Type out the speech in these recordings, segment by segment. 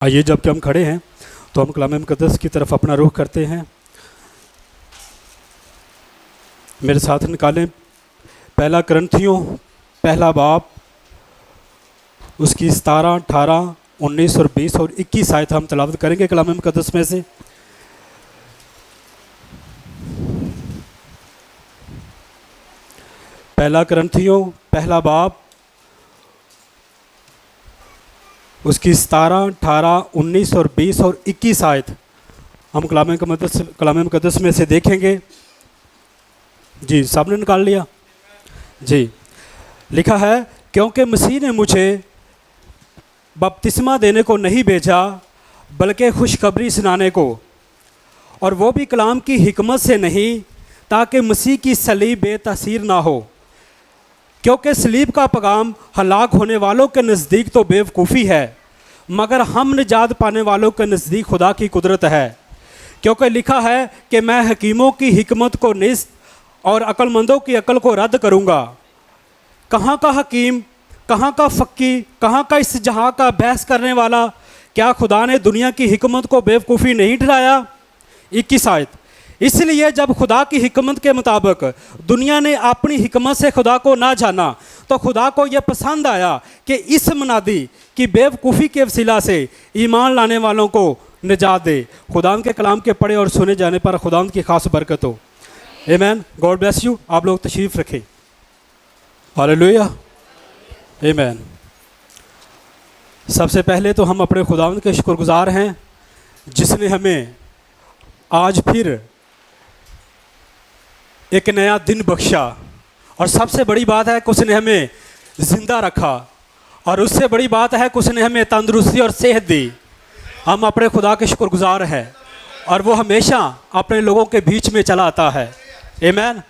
आइए, जबकि हम खड़े हैं तो हम कलाम मुक़द्दस की तरफ अपना रुख करते हैं। मेरे साथ निकालें पहला करंथियों पहला बाब, उसकी 17, 18, 19 और 20 और 21 आयत हम तलावत करेंगे कलाम मुक़द्दस में से। पहला करंथियों पहला बाब, उसकी 17, 18, 19 और 20 और 21 आयत हम कलाम मुक़द्दस में से देखेंगे। जी, सबने निकाल लिया? जी, लिखा है, क्योंकि मसीह ने मुझे बपतिस्मा देने को नहीं भेजा बल्कि खुशखबरी सुनाने को, और वो भी कलाम की हिकमत से नहीं, ताकि मसीह की सलीब बेतसीर ना हो। क्योंकि सलीब का पैगाम हलाक होने वालों के नज़दीक तो बेवकूफ़ी है, मगर हम निजात पाने वालों के नज़दीक खुदा की कुदरत है। क्योंकि लिखा है कि मैं हकीमों की हिकमत को निस्त और अक्लमंदों की अक्ल को रद्द करूँगा। कहाँ का हकीम, कहाँ का फ़क्की, कहाँ का इस जहाँ का बहस करने वाला? क्या खुदा ने दुनिया की हिकमत को बेवकूफ़ी नहीं ठहराया? 21 आयत, इसलिए जब खुदा की हिकमत के मुताबिक दुनिया ने अपनी हिकमत से खुदा को ना जाना, तो खुदा को यह पसंद आया कि इस मुनादी की बेवकूफ़ी के वसीला से ईमान लाने वालों को निजात दे। खुदावंद के कलाम के पढ़े और सुने जाने पर खुदावंद की खास बरकत हो। आमीन। God bless you. आप लोग तशरीफ़ रखें। हालेलुया। आमीन। सबसे पहले तो हम अपने खुदावंद के शुक्रगुजार हैं जिसने हमें आज फिर एक नया दिन बख्शा, और सबसे बड़ी बात है कि उसने हमें ज़िंदा रखा, और उससे बड़ी बात है कि उसने हमें तंदुरुस्ती और सेहत दी। हम अपने खुदा के शुक्रगुजार हैं, और वो हमेशा अपने लोगों के बीच में चला आता है। आमीन।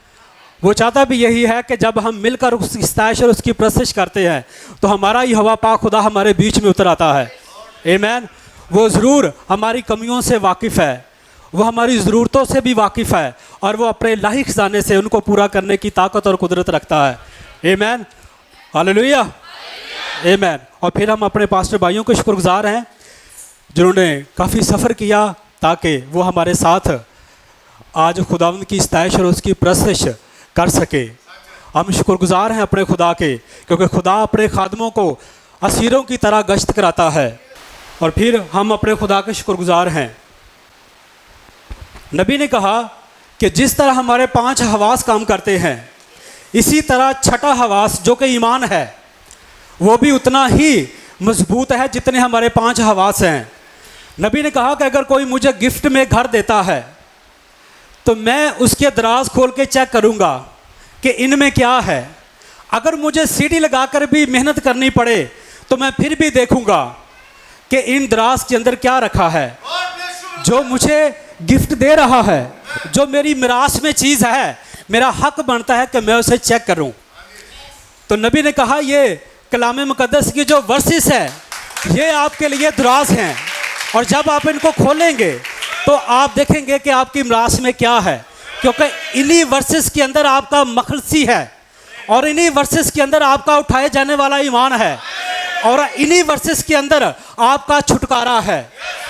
वो चाहता भी यही है कि जब हम मिलकर उसकी सताइश और उसकी प्रशंसा करते हैं तो हमारा ही हवा पाक खुदा हमारे बीच में उतर आता है। आमीन। वो ज़रूर हमारी कमियों से वाकिफ़ है, वो हमारी ज़रूरतों से भी वाकिफ़ है, और वो अपने इलाही खजाने से उनको पूरा करने की ताकत और कुदरत रखता है। आमीन। हालेलुया। आमीन। और फिर हम अपने पास्टर भाइयों के शुक्रगुजार हैं जिन्होंने काफ़ी सफ़र किया ताकि वो हमारे साथ आज खुदावंद की सताइश और उसकी प्रशंसा कर सके। हम शुक्रगुजार हैं अपने खुदा के, क्योंकि खुदा अपने खादमों को असीरों की तरह गश्त कराता है। और फिर हम अपने खुदा के शुक्रगुजार हैं। नबी ने कहा कि जिस तरह हमारे 5 हवास काम करते हैं, इसी तरह छठा हवास जो कि ईमान है वो भी उतना ही मजबूत है जितने हमारे 5 हवास हैं। नबी ने कहा कि अगर कोई मुझे गिफ्ट में घर देता है तो मैं उसके दराज खोल के चेक करूँगा कि इनमें क्या है। अगर मुझे सीढ़ी लगाकर भी मेहनत करनी पड़े तो मैं फिर भी देखूँगा कि इन दराज के अंदर क्या रखा है। जो मुझे गिफ्ट दे रहा है, जो मेरी मिरास में चीज़ है, मेरा हक बनता है कि मैं उसे चेक करूं। तो नबी ने कहा ये कलाम मुक़द्दस की जो वर्सेस है ये आपके लिए दराज हैं, और जब आप इनको खोलेंगे तो आप देखेंगे कि आपकी मिरास में क्या है, क्योंकि इन्हीं वर्सेस के अंदर आपका मखलसी है, और इन्हीं वर्सेस के अंदर आपका उठाए जाने वाला ईमान है, और इन्हीं वर्सेस के अंदर आपका छुटकारा है।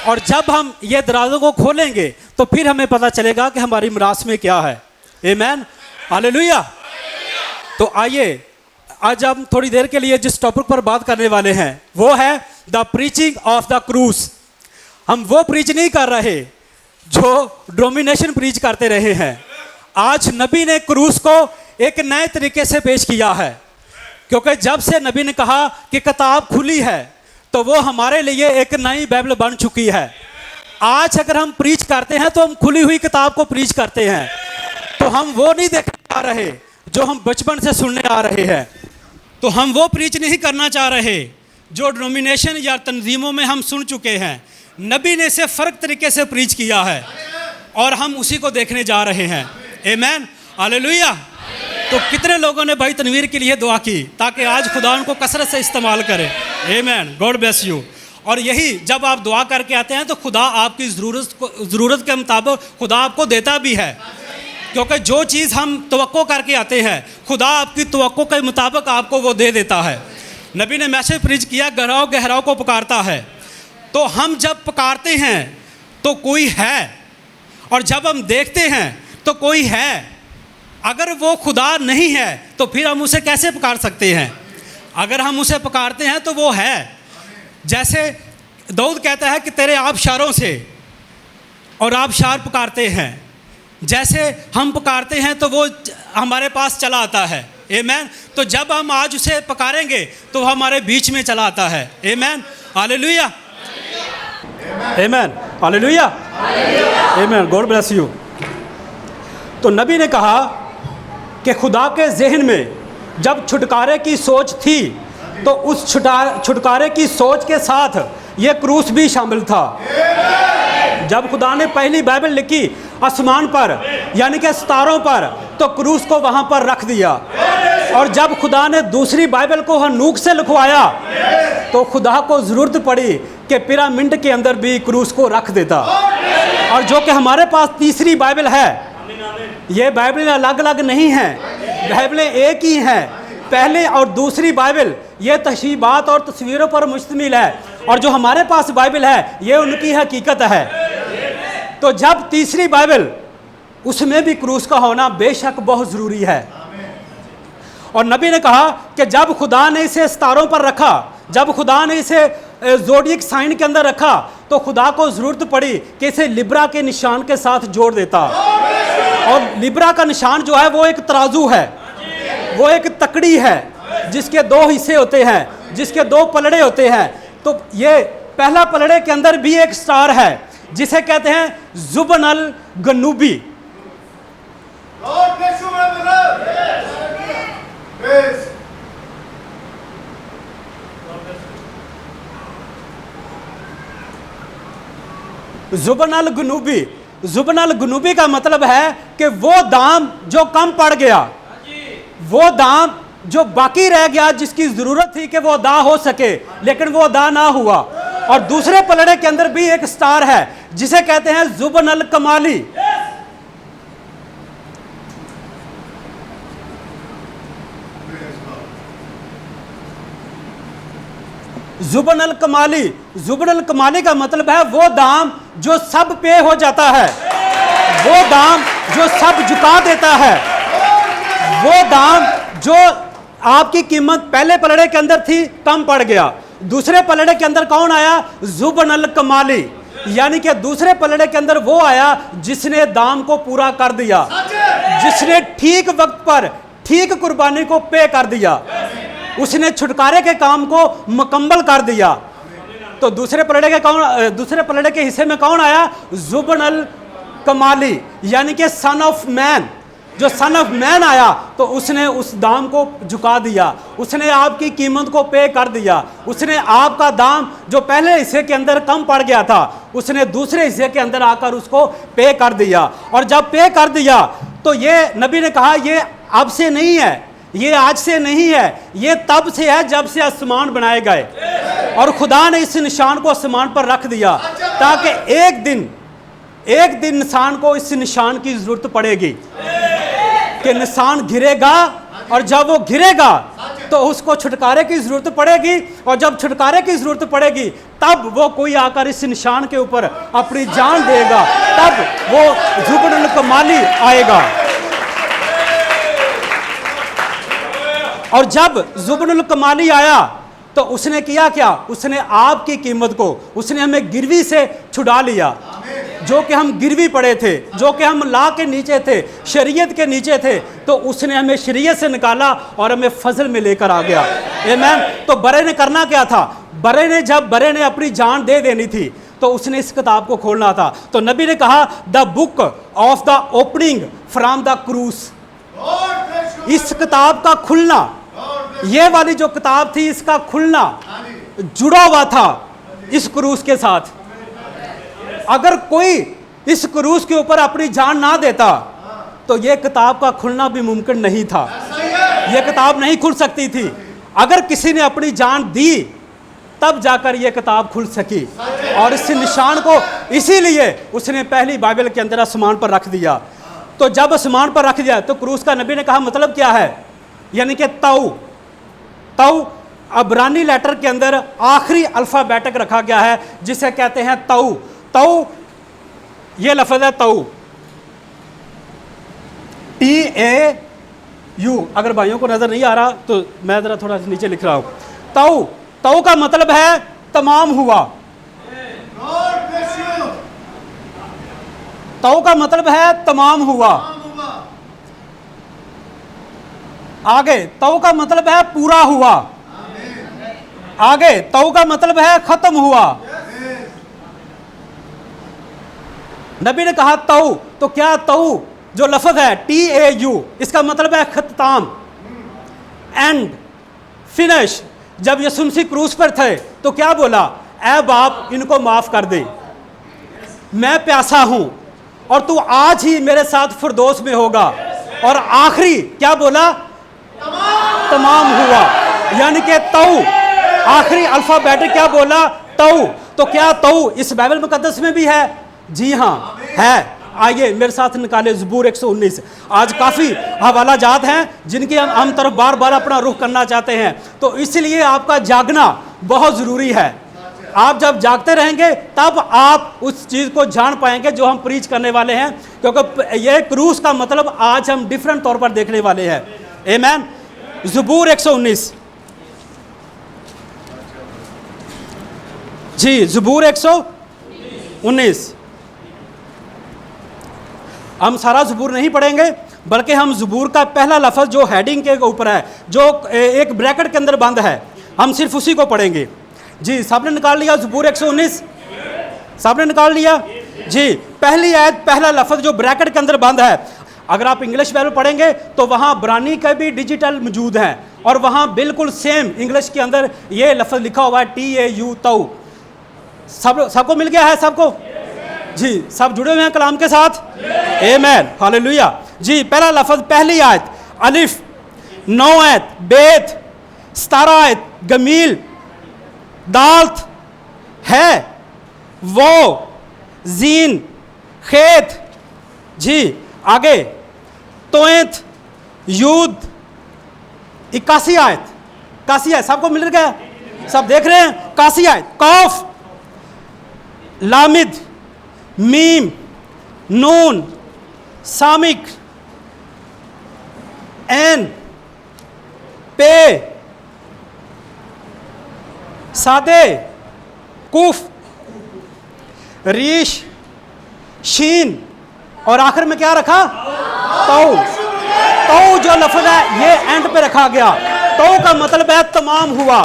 और जब हम ये दराज़ों को खोलेंगे तो फिर हमें पता चलेगा कि हमारी मिरास में क्या है। आमीन। हालेलुया। तो आइए, आज हम थोड़ी देर के लिए जिस टॉपिक पर बात करने वाले हैं वो है द प्रीचिंग ऑफ द क्रूस। हम वो प्रीच नहीं कर रहे जो डोमिनेशन प्रीच करते रहे हैं। आज नबी ने क्रूस को एक नए तरीके से पेश किया है, क्योंकि जब से नबी ने कहा कि किताब खुली है तो वो हमारे लिए एक नई बाइबल बन चुकी है। आज अगर हम प्रीच करते हैं तो हम खुली हुई किताब को प्रीच करते हैं। तो हम वो नहीं देखने आ रहे जो हम बचपन से सुनने आ रहे हैं, तो हम वो प्रीच नहीं करना चाह रहे जो डिनोमिनेशन या तंजीमों में हम सुन चुके हैं। नबी ने इसे फ़र्क तरीके से प्रीच किया है और हम उसी को देखने जा रहे हैं। आमीन। हालेलुया। तो कितने लोगों ने भाई तनवीर के लिए दुआ की ताकि आज खुदा उनको कसरत से इस्तेमाल करे। आमीन। God bless you. और यही जब आप दुआ करके आते हैं तो खुदा आपकी ज़रूरत के मुताबिक खुदा आपको देता भी है, क्योंकि जो चीज़ हम तवक्को करके आते हैं खुदा आपकी तवक्को के मुताबिक आपको वो दे देता है। नबी ने मैसेज प्रीच किया, गहराओं गहराओं को पुकारता है। तो हम जब पुकारते हैं तो कोई है, और जब हम देखते हैं तो कोई है। अगर वो खुदा नहीं है तो फिर हम उसे कैसे पुकार सकते हैं? अगर हम उसे पुकारते हैं तो वो है। जैसे दाऊद कहता है कि तेरे आबशारों से, और आबशार पुकारते हैं। जैसे हम पुकारते हैं तो वो हमारे पास चला आता है। आमीन। तो जब हम आज उसे पुकारेंगे तो हमारे बीच में चला आता है। आमीन, हालेलुया, आमीन, हालेलुया, आमीन। God bless you. तो नबी ने कहा कि खुदा के ज़हन में जब छुटकारे की सोच थी तो उस छुटकारे की सोच के साथ ये क्रूस भी शामिल था। जब खुदा ने पहली बाइबल लिखी आसमान पर, यानी कि सितारों पर, तो क्रूस को वहाँ पर रख दिया। और जब खुदा ने दूसरी बाइबल को हनूक से लिखवाया तो खुदा को ज़रूरत पड़ी कि पिरामिड के अंदर भी क्रूस को रख देता। और जो कि हमारे पास तीसरी बाइबल है, ये बाइबलें अलग अलग नहीं हैं, बाइबलें एक ही हैं। पहले और दूसरी बाइबल ये तशरीबात और तस्वीरों पर मुश्तमिल है, और जो हमारे पास बाइबल है ये उनकी हकीकत है। तो जब तीसरी बाइबल, उसमें भी क्रूस का होना बेशक बहुत ज़रूरी है। और नबी ने कहा कि जब खुदा ने इसे सितारों पर रखा, जब खुदा ने इसे ज़ोडिएक साइन के अंदर रखा, तो खुदा को ज़रूरत पड़ी कि इसे लिब्रा के निशान के साथ जोड़ देता। और लिब्रा का निशान जो है वो एक तराजू है, वो एक तकड़ी है जिसके दो हिस्से होते हैं, जिसके दो पलड़े होते हैं। तो ये पहला पलड़े के अंदर भी एक स्टार है जिसे कहते हैं जुबन अल गन्नूबी। जुबन अल गन्नूबी, जुबन अल गन्नूबी का मतलब है कि वो दाम जो कम पड़ गया, वो दाम जो बाकी रह गया, जिसकी ज़रूरत थी कि वो अदा हो सके लेकिन वो अदा ना हुआ। और दूसरे पलड़े के अंदर भी एक स्टार है जिसे कहते हैं जुबन अल कमाली। जुबन अल कमाली, जुबन अल कमाली का मतलब है वो दाम जो सब पे हो जाता है, वो दाम जो सब झुका देता है, वो दाम जो आपकी कीमत पहले पलड़े के अंदर थी कम पड़ गया। दूसरे पलड़े के अंदर कौन आया? जुबन अल कमाली, यानी कि दूसरे पलड़े के अंदर वो आया जिसने दाम को पूरा कर दिया, जिसने ठीक वक्त पर ठीक कुर्बानी को पे कर दिया, उसने छुटकारे के काम को मुकम्मल कर दिया। तो दूसरे पलड़े के हिस्से में कौन आया? जुबन अल कमाली, यानी कि सन ऑफ मैन। जो सन ऑफ मैन आया तो उसने उस दाम को झुका दिया, उसने आपकी कीमत को पे कर दिया, उसने आपका दाम जो पहले हिस्से के अंदर कम पड़ गया था उसने दूसरे हिस्से के अंदर आकर उसको पे कर दिया। और जब पे कर दिया तो ये नबी ने कहा ये अब से नहीं है, ये आज से नहीं है, ये तब से है जब से आसमान बनाए गए। और खुदा ने इस निशान को आसमान पर रख दिया ताकि एक दिन इंसान को इस निशान की जरूरत पड़ेगी कि निशान गिरेगा, और जब वो गिरेगा तो उसको छुटकारे की जरूरत पड़ेगी, और जब छुटकारे की जरूरत पड़ेगी तब वो कोई आकर इस निशान के ऊपर अपनी जान देगा, तब वो जुबन अल कमाली आएगा। और जब जुबन अल कमाली आया तो उसने किया क्या? उसने आपकी कीमत को, उसने हमें गिरवी से छुड़ा लिया, जो कि हम गिरवी पड़े थे, जो कि हम ला के नीचे थे, शरीयत के नीचे थे, तो उसने हमें शरीयत से निकाला और हमें फजल में लेकर आ गया। आमीन। तो बरे ने करना क्या था? जब बरे ने अपनी जान दे देनी थी तो उसने इस किताब को खोलना था। तो नबी ने कहा the book of the opening from the क्रूस, इस किताब का खुलना, ये वाली जो किताब थी इसका खुलना जुड़ा हुआ था इस क्रूस के साथ। अगर कोई इस क्रूस के ऊपर अपनी जान ना देता तो यह किताब का खुलना भी मुमकिन नहीं था, यह किताब नहीं खुल सकती थी। अगर किसी ने अपनी जान दी तब जाकर यह किताब खुल सकी। और इस निशान को इसीलिए उसने पहली बाइबल के अंदर आसमान पर रख दिया। तो जब आसमान पर रख दिया तो क्रूस का नबी ने कहा मतलब क्या है? यानी कि तऊ अब्रानी लेटर के अंदर आखिरी अल्फ़ाबेटिक रखा गया है जिसे कहते हैं तऊ। तऊ, ये लफ्ज़ है तऊ, TAU। अगर भाइयों को नज़र नहीं आ रहा तो मैं ज़रा थोड़ा नीचे लिख रहा हूँ। तऊ, तऊ का मतलब है तमाम हुआ। तऊ का मतलब है तमाम हुआ। आगे तऊ का मतलब है पूरा हुआ। आगे तऊ का मतलब है खत्म हुआ। नबी ने कहा तऊ, तो क्या तऊ जो लफ्ज़ है TAU, इसका मतलब है खत्ताम, एंड, फिनिश। जब यीशु मसीह क्रूस पर थे तो क्या बोला? ऐ बाप, इनको माफ कर दे, मैं प्यासा हूं और तू आज ही मेरे साथ फिरदौस में होगा। और आखिरी क्या बोला? तमाम हुआ। यानी कि तऊ, आखिरी अल्फाबेटिक क्या बोला? तऊ। तो क्या तऊ इस बाइबल मुकद्दस में भी है? जी हाँ है। आइए मेरे साथ निकाले ज़बूर 119। आज काफ़ी हवाला जात हैं जिनकी हम तरफ बार बार अपना रुख करना चाहते हैं, तो इसलिए आपका जागना बहुत ज़रूरी है। आप जब जागते रहेंगे तब आप उस चीज़ को जान पाएंगे जो हम प्रीच करने वाले हैं, क्योंकि यह क्रूस का मतलब आज हम डिफरेंट तौर पर देखने वाले हैं। आमीन। ज़बूर 119 जी, ज़बूर 119। हम सारा ज़बूर नहीं पढ़ेंगे, बल्कि हम ज़बूर का पहला लफ्ज़ जो हेडिंग के ऊपर है, जो एक ब्रैकेट के अंदर बंद है, हम सिर्फ उसी को पढ़ेंगे। जी, सबने निकाल लिया ज़बूर 119? सबने निकाल लिया? जी, पहली आयत, पहला लफ्ज़ जो ब्रैकेट के अंदर बंद है। अगर आप इंग्लिश बाइबल पढ़ेंगे तो वहाँ ब्रानी का भी डिजिटल मौजूद है और वहाँ बिल्कुल सेम इंग्लिश के अंदर ये लफ्ज़ लिखा हुआ है TAU, तऊ। सबको मिल गया है? सबको? जी, सब जुड़े हुए हैं कलाम के साथ? आमीन, हालेलुया। जी, पहला लफ्ज़, पहली आयत अलिफ, 9 आयत बेत, 17 आयत गमील, दाल्त, है, वो, जीन, खेत। जी, आगे तोएत, यूद, 81 आयत, 81 आयत। सबको मिल गया? सब देख रहे हैं? 81 आयत, कौफ, लामिद, मीम, नून, सामिक, एन, पे, सादे, कुफ, रीश, शीन, और आखिर में क्या रखा? तऊ। तऊ जो लफ्ज़ है ये एंड पे रखा गया। तऊ का मतलब है तमाम हुआ।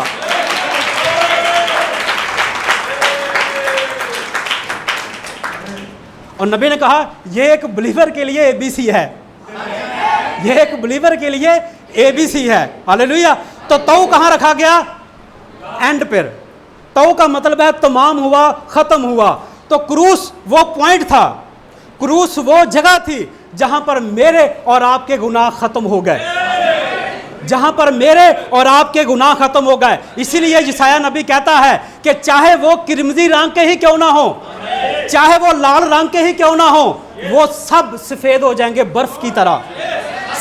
और नबी ने कहा ये एक बिलीवर के लिए ABC है, ये एक बिलीवर के लिए ABC है। हालेलुया। तो तऊ कहाँ रखा गया? एंड पर। तऊ का मतलब है तमाम हुआ, खत्म हुआ। तो क्रूस वो पॉइंट था, क्रूस वो जगह थी जहां पर मेरे और आपके गुनाह खत्म हो गए, जहां पर मेरे और आपके गुनाह खत्म हो गए। इसीलिए यशायाह नबी कहता है कि चाहे वो किरमजी रंग के ही क्यों ना हो, चाहे वो लाल रंग के ही क्यों ना हो, वो सब सफ़ेद हो जाएंगे बर्फ की तरह,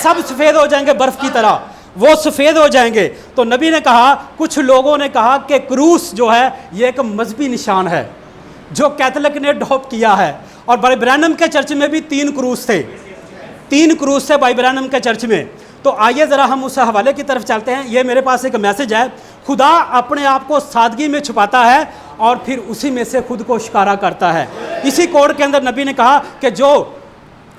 सब सफ़ेद हो जाएंगे बर्फ की तरह, वो सफ़ेद हो जाएंगे। तो नबी ने कहा, कुछ लोगों ने कहा कि क्रूस जो है ये एक मजहबी निशान है जो कैथोलिक ने अडॉप्ट किया है। और भाई ब्रैनम के चर्च में भी 3 क्रूस थे, 3 क्रूस थे भाई ब्रैनम के चर्च में। तो आइए ज़रा हम उस हवाले की तरफ चलते हैं। ये मेरे पास एक मैसेज है, खुदा अपने आप को सादगी में छुपाता है और फिर उसी में से खुद को शिकारा करता है। इसी कोड के अंदर नबी ने कहा कि जो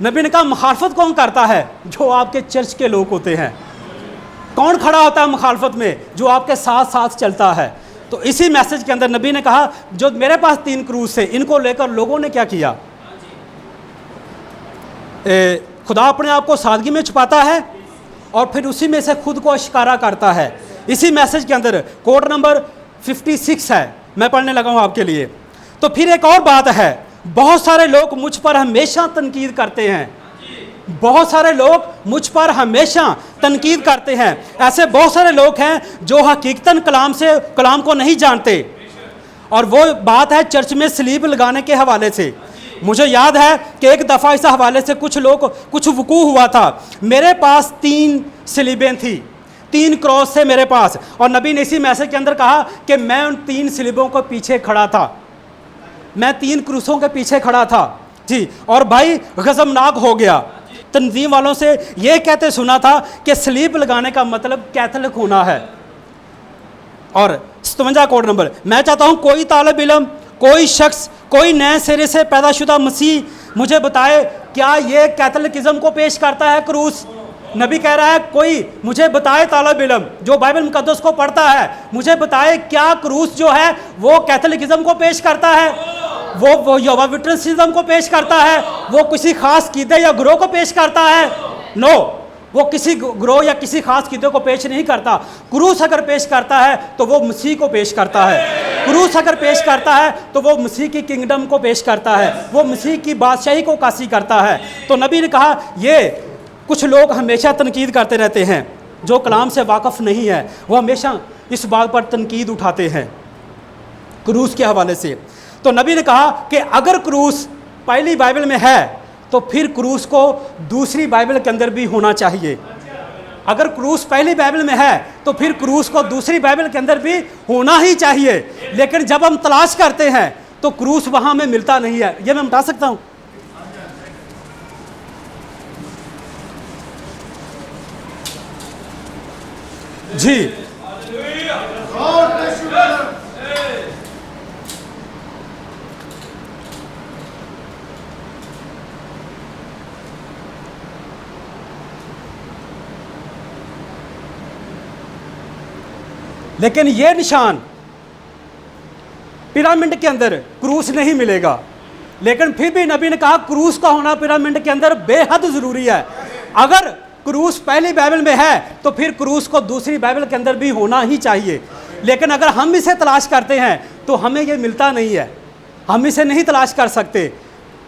नबी ने कहा मुखालफत कौन करता है? जो आपके चर्च के लोग होते हैं। कौन खड़ा होता है मुखालफत में? जो आपके साथ साथ चलता है। तो इसी मैसेज के अंदर नबी ने कहा जो मेरे पास 3 क्रूस थे, इनको लेकर लोगों ने क्या किया? खुदा अपने आप को सादगी में छुपाता है और फिर उसी में से खुद को शिकारा करता है। इसी मैसेज के अंदर कोड नंबर 56 है, मैं पढ़ने लगा हूँ आपके लिए। तो फिर एक और बात है, बहुत सारे लोग मुझ पर हमेशा तनकीद करते हैं, बहुत सारे लोग मुझ पर हमेशा तनकीद करते हैं। ऐसे बहुत सारे लोग हैं जो हकीकतन कलाम को नहीं जानते। और वो बात है चर्च में सलीब लगाने के हवाले से। मुझे याद है कि एक दफ़ा इस हवाले से कुछ वकूअ हुआ था। मेरे पास 3 सलीबें थी, 3 क्रॉस थे मेरे पास, और नबी ने इसी मैसेज के अंदर कहा कि मैं उन 3 सलीबों के पीछे खड़ा था, मैं 3 क्रूसों के पीछे खड़ा था जी। और भाई गजबनाक हो गया, तंजीम वालों से ये कहते सुना था कि सलीब लगाने का मतलब कैथलिक होना है। और 57 कोड नंबर, मैं चाहता हूं कोई तालिब इल्म, कोई शख्स, कोई नए सिरे से पैदाशुदा मसीह मुझे बताए क्या ये कैथलिकिज्म को पेश करता है क्रूस। नबी कह रहा है कोई मुझे बताए तालिब इल्म जो बाइबल मुकद्दस को पढ़ता है, मुझे बताए क्या क्रूस जो है वो कैथलिकिज्म को पेश करता है, वो यहोवा विटनेसिज्म को पेश करता है, वो किसी खास कीदे या ग्रोह को पेश करता है। नो, वो किसी ग्रोह या किसी खास कीदे को पेश नहीं करता। क्रूस अगर पेश करता है तो वो मसीह को पेश करता है। क्रूस अगर पेश करता है तो वो मसीह की किंगडम को पेश करता है, वो मसीह की बादशाही को कासी करता है। तो नबी ने कहा ये कुछ लोग हमेशा तनकीद करते रहते हैं, जो कलाम से वाकफ़ नहीं है वो हमेशा इस बात पर तनकीद उठाते हैं क्रूस के हवाले से। तो नबी ने कहा कि अगर क्रूस पहली बाइबल में है तो फिर क्रूस को दूसरी बाइबल के अंदर भी होना चाहिए। अगर क्रूस पहली बाइबल में है तो फिर क्रूस को दूसरी बाइबल के अंदर भी होना ही चाहिए। लेकिन जब हम तलाश करते हैं तो क्रूस वहां में मिलता नहीं है। ये मैं बता सकता हूं जी। लेकिन ये निशान पिरामिड के अंदर क्रूस नहीं मिलेगा। लेकिन फिर भी नबी ने कहा क्रूस का होना पिरामिड के अंदर बेहद ज़रूरी है। अगर क्रूस पहली बाइबल में है तो फिर क्रूस को दूसरी बाइबल के अंदर भी होना ही चाहिए। लेकिन अगर हम इसे तलाश करते हैं तो हमें ये मिलता नहीं है, हम इसे नहीं तलाश कर सकते।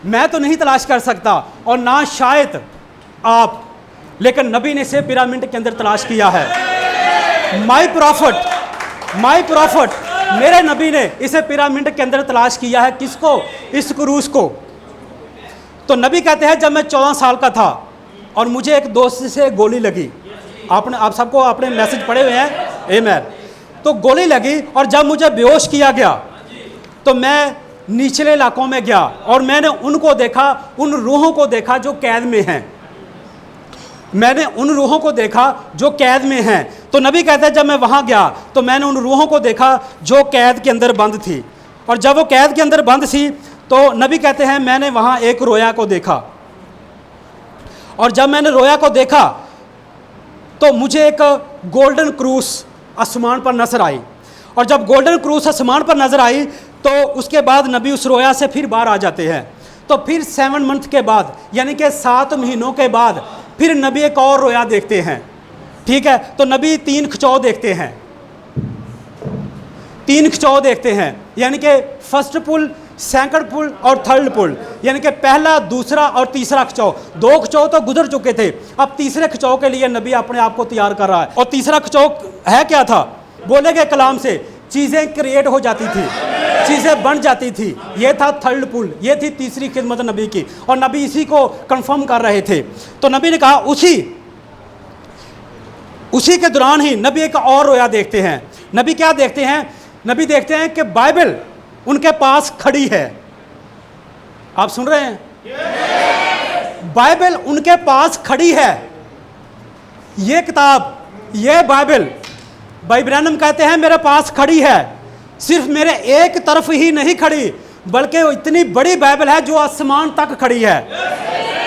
मैं तो नहीं तलाश कर सकता और ना शायद आप, लेकिन नबी ने इसे पिरामिड के अंदर तलाश किया है। माई प्रॉफिट मेरे नबी ने इसे पिरामिड के अंदर तलाश किया है। किसको? इस क्रूस को। तो नबी कहते हैं जब मैं 14 साल का था और मुझे एक दोस्त से गोली लगी, आप सबको अपने मैसेज पढ़े हुए हैं आमीन। तो गोली लगी और जब मुझे बेहोश किया गया तो मैं निचले इलाकों में गया और मैंने उनको देखा, उन रूहों को देखा जो कैद में हैं। मैंने उन रूहों को देखा जो कैद में हैं। तो नबी कहता है जब मैं वहाँ गया तो मैंने उन रूहों को देखा जो कैद के अंदर बंद थी। और जब वो कैद के अंदर बंद थी तो नबी कहते हैं मैंने वहाँ एक रोया को देखा। और जब मैंने रोया को देखा तो मुझे एक गोल्डन क्रूस आसमान पर नजर आई। और जब गोल्डन क्रूस आसमान पर नजर आई तो उसके बाद नबी उस रोया से फिर बाहर आ जाते हैं। तो फिर 7 मंथ के बाद यानी कि 7 महीनों के बाद फिर नबी एक और रोया देखते हैं। ठीक है, तो नबी 3 खिंचाव देखते हैं, 3 खिंचाव देखते हैं, यानी कि फर्स्ट पुल, सेकंड पुल और थर्ड पुल, यानी कि पहला, दूसरा और तीसरा खिंचाव। 2 खिंचाव तो गुजर चुके थे, अब तीसरे खिंचाव के लिए नबी अपने आप को तैयार कर रहा है। और तीसरा खिंचाव है क्या था? बोले गए कलाम से चीज़ें क्रिएट हो जाती थी, चीज़ें बन जाती थी। ये था थर्ड पुल, ये थी तीसरी खिदमत नबी की, और नबी इसी को कंफर्म कर रहे थे। तो नबी ने कहा उसी के दौरान ही नबी एक और रोया देखते हैं। नबी क्या देखते हैं? नबी देखते हैं कि बाइबल उनके पास खड़ी है। आप सुन रहे हैं? बाइबल उनके पास खड़ी है। ये किताब, ये बाइबल, भाई ब्रैनम कहते हैं मेरे पास खड़ी है। सिर्फ मेरे एक तरफ ही नहीं खड़ी, बल्कि वो इतनी बड़ी बाइबल है जो आसमान तक खड़ी है,